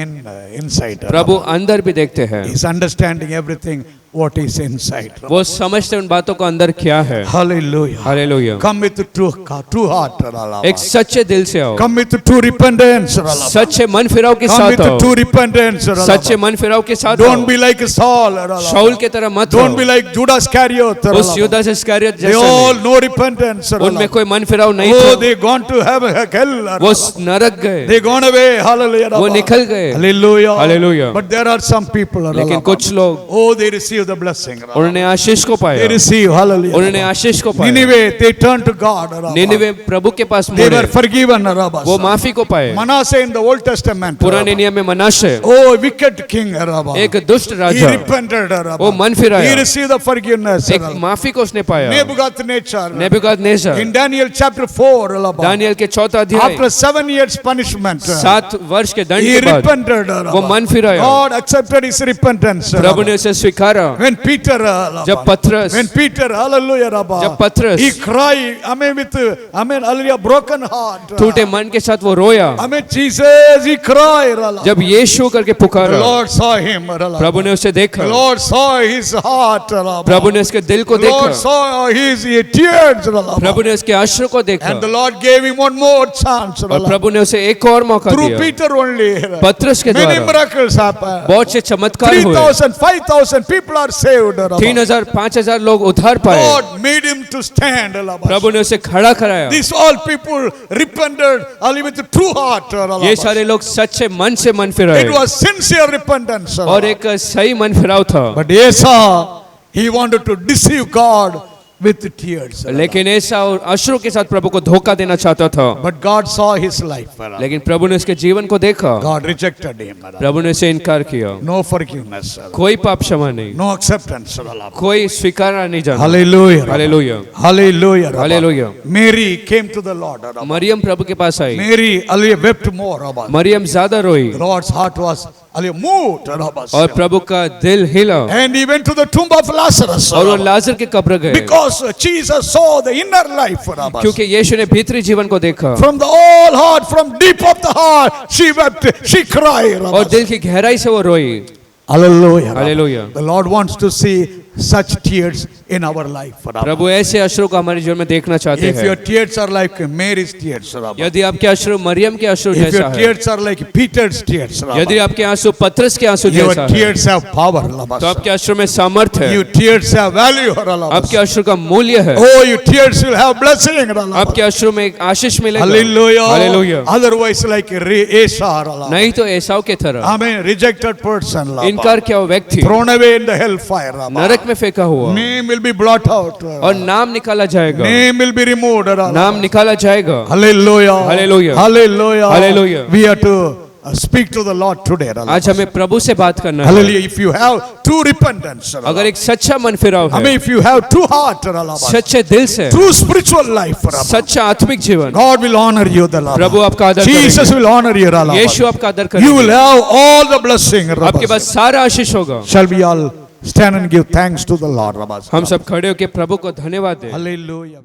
inside. प्रभु अंदर भी देखते हैं। He is understanding everything what is inside. वो समझते उन बातों को अंदर क्या है। Hallelujah. Hallelujah. Come with true heart. Rabba. एक सच्चे दिल से आओ, Come with true repentance. Rabba. सच्चे मन फिराव के Come साथ with आओ, true repentance. Rabba. सच्चे मन फिराव के साथ Don't आओ। be like Saul. Rabba. शाऊल की तरह मत Don't be हो, like Judas Iscariot. उस Rabba. यूदास इस्करियोत They जैसा all नहीं। no repentance. उनमें Rabba. कोई मन फिराव नहीं Oh, था, they gone to hell. वो Rabba. नरक गए, They gone away. Hallelujah. वो Rabba. निकल गए। Hallelujah. Hallelujah. But there are some people. लेकिन Rabba. कुछ लोग Oh, they receive the blessing. Rabba. उन्होंने आशीष को They पाया, receive. Hallelujah. उन्होंने आशीष को पाया। Nineveh, they turned to God. Rabba. निनिवे प्रभु के पास They मुड़े, were forgiven. Rabba. वो माफी को पाए। Manasseh in the Old Testament. पुराने नियम में मनाशे Oh, wicked king. Rabba. एक दुष्ट He राजा, repented. Rabba. वो मन फिराया, He received the forgiveness. एक Rabba. माफी को उसने पाया। Nebuchadnezzar. Nebuchadnezzar, In Daniel chapter 4. Rabba. Daniel के चौथा अध्याय, After 7 years punishment. 7 वर्ष के दंड He के बाद repented. वो मन फिराया, God accepted his repentance. प्रभु ने उसे स्वीकारा। When Peter, जब पत्रस, when Peter, hallelujah, Rabba, जब पत्रस he cried, amen, with, amen, hallelujah, broken heart. टूटे मन के साथ वो रोया, Amen, Jesus, he cried. Rabba. जब यीशु करके The पुकारा, Lord saw him. Rabba. प्रभु ने उसे The देखा, Lord saw his heart. Rabba. प्रभु ने उसके दिल को The Lord देखा, saw his tears. Rabba. प्रभु ने उसके अश्रु को देखा, And the Lord gave him one more chance. और Rabba. प्रभु ने उसे एक और मौका Through दिया। Peter only. पत्रस के Many द्वारा miracles happened. बहुत से चमत्कार हुए, 3,000, 5,000 people are saved. Rabba. 3000 5000 लोग उद्धार पाए। God made him to stand. Rabba. प्रभु ने उसे खड़ा कराया। These all people repented only with true heart. ये सारे लोग सच्चे मन से मन फिराए, It was sincere repentance. और एक सही मन फिराव था। But Esau, he wanted to deceive God with tears. लेकिन ऐसा और अश्रु के साथ प्रभु को धोखा देना चाहता था, But God saw his life. लेकिन प्रभु ने उसके जीवन को देखा, God rejected him. प्रभु ने उसे इनकार किया। No forgiveness. कोई पाप क्षमा नहीं, No acceptance. कोई स्वीकारा नहीं जाना। Hallelujah. Hallelujah, Hallelujah. Hallelujah. Mary came to the Lord. Maryam प्रभु के पास आई, Mary wept more. मरियम ज्यादा रोई, The Lord's heart was moved. और प्रभु का दिल हिला, And he went to the tomb of Lazarus. और वो लाजर के कब्र गए, Because Jesus saw the inner life. क्योंकि यीशु ने भीतरी जीवन को देखा, From the all heart, from deep of the heart, she wept, she cried. और दिल की गहराई से वो रोई। Hallelujah. Hallelujah. The Lord wants to see such tears in our life. प्रभु ऐसे अश्रु को हमारे जीवन में देखना चाहते If your हैं। tears are like Mary's tears, यदि आपके अश्रु मरियम के अश्रु if जैसा your है, tears are like Peter's tears, यदि आपके आंसू पत्रस के आंसू your जैसा है, tears have power. तो आपके अश्रु में सामर्थ्य है, Your tears have value. आपके अश्रु का मूल्य है, Oh, your tears will have blessing. आपके अश्रु में एक आशीष मिलेगा। Hallelujah. Hallelujah. Otherwise, like Esau, नहीं तो एसाव की तरह Amen, rejected person, इनकार किया हुआ व्यक्ति thrown away in the hellfire. नरक में फेंका हुआ, Name will be blotted out. और नाम निकाला जाएगा, Name will be removed. नाम निकाला जाएगा। Hallelujah. Hallelujah. Hallelujah. Hallelujah. We have to speak to the Lord today. आज हमें प्रभु से बात करना है। Hallelujah. If you have true repentance, अगर एक सच्चा मन फिराव I है, mean, if you have true heart, सच्चे दिल से, true spiritual life, सच्चा आत्मिक जीवन, God will honor you. The Lord. प्रभु आपका आदर Jesus करेंगे, will honor you. यीशु आपका आदर You will करेंगे, have all the blessing. आपके पास सारा आशीष होगा। Shall we all stand and give thanks to the Lord? हम सब खड़े होकर प्रभु को धन्यवाद दें। Hallelujah.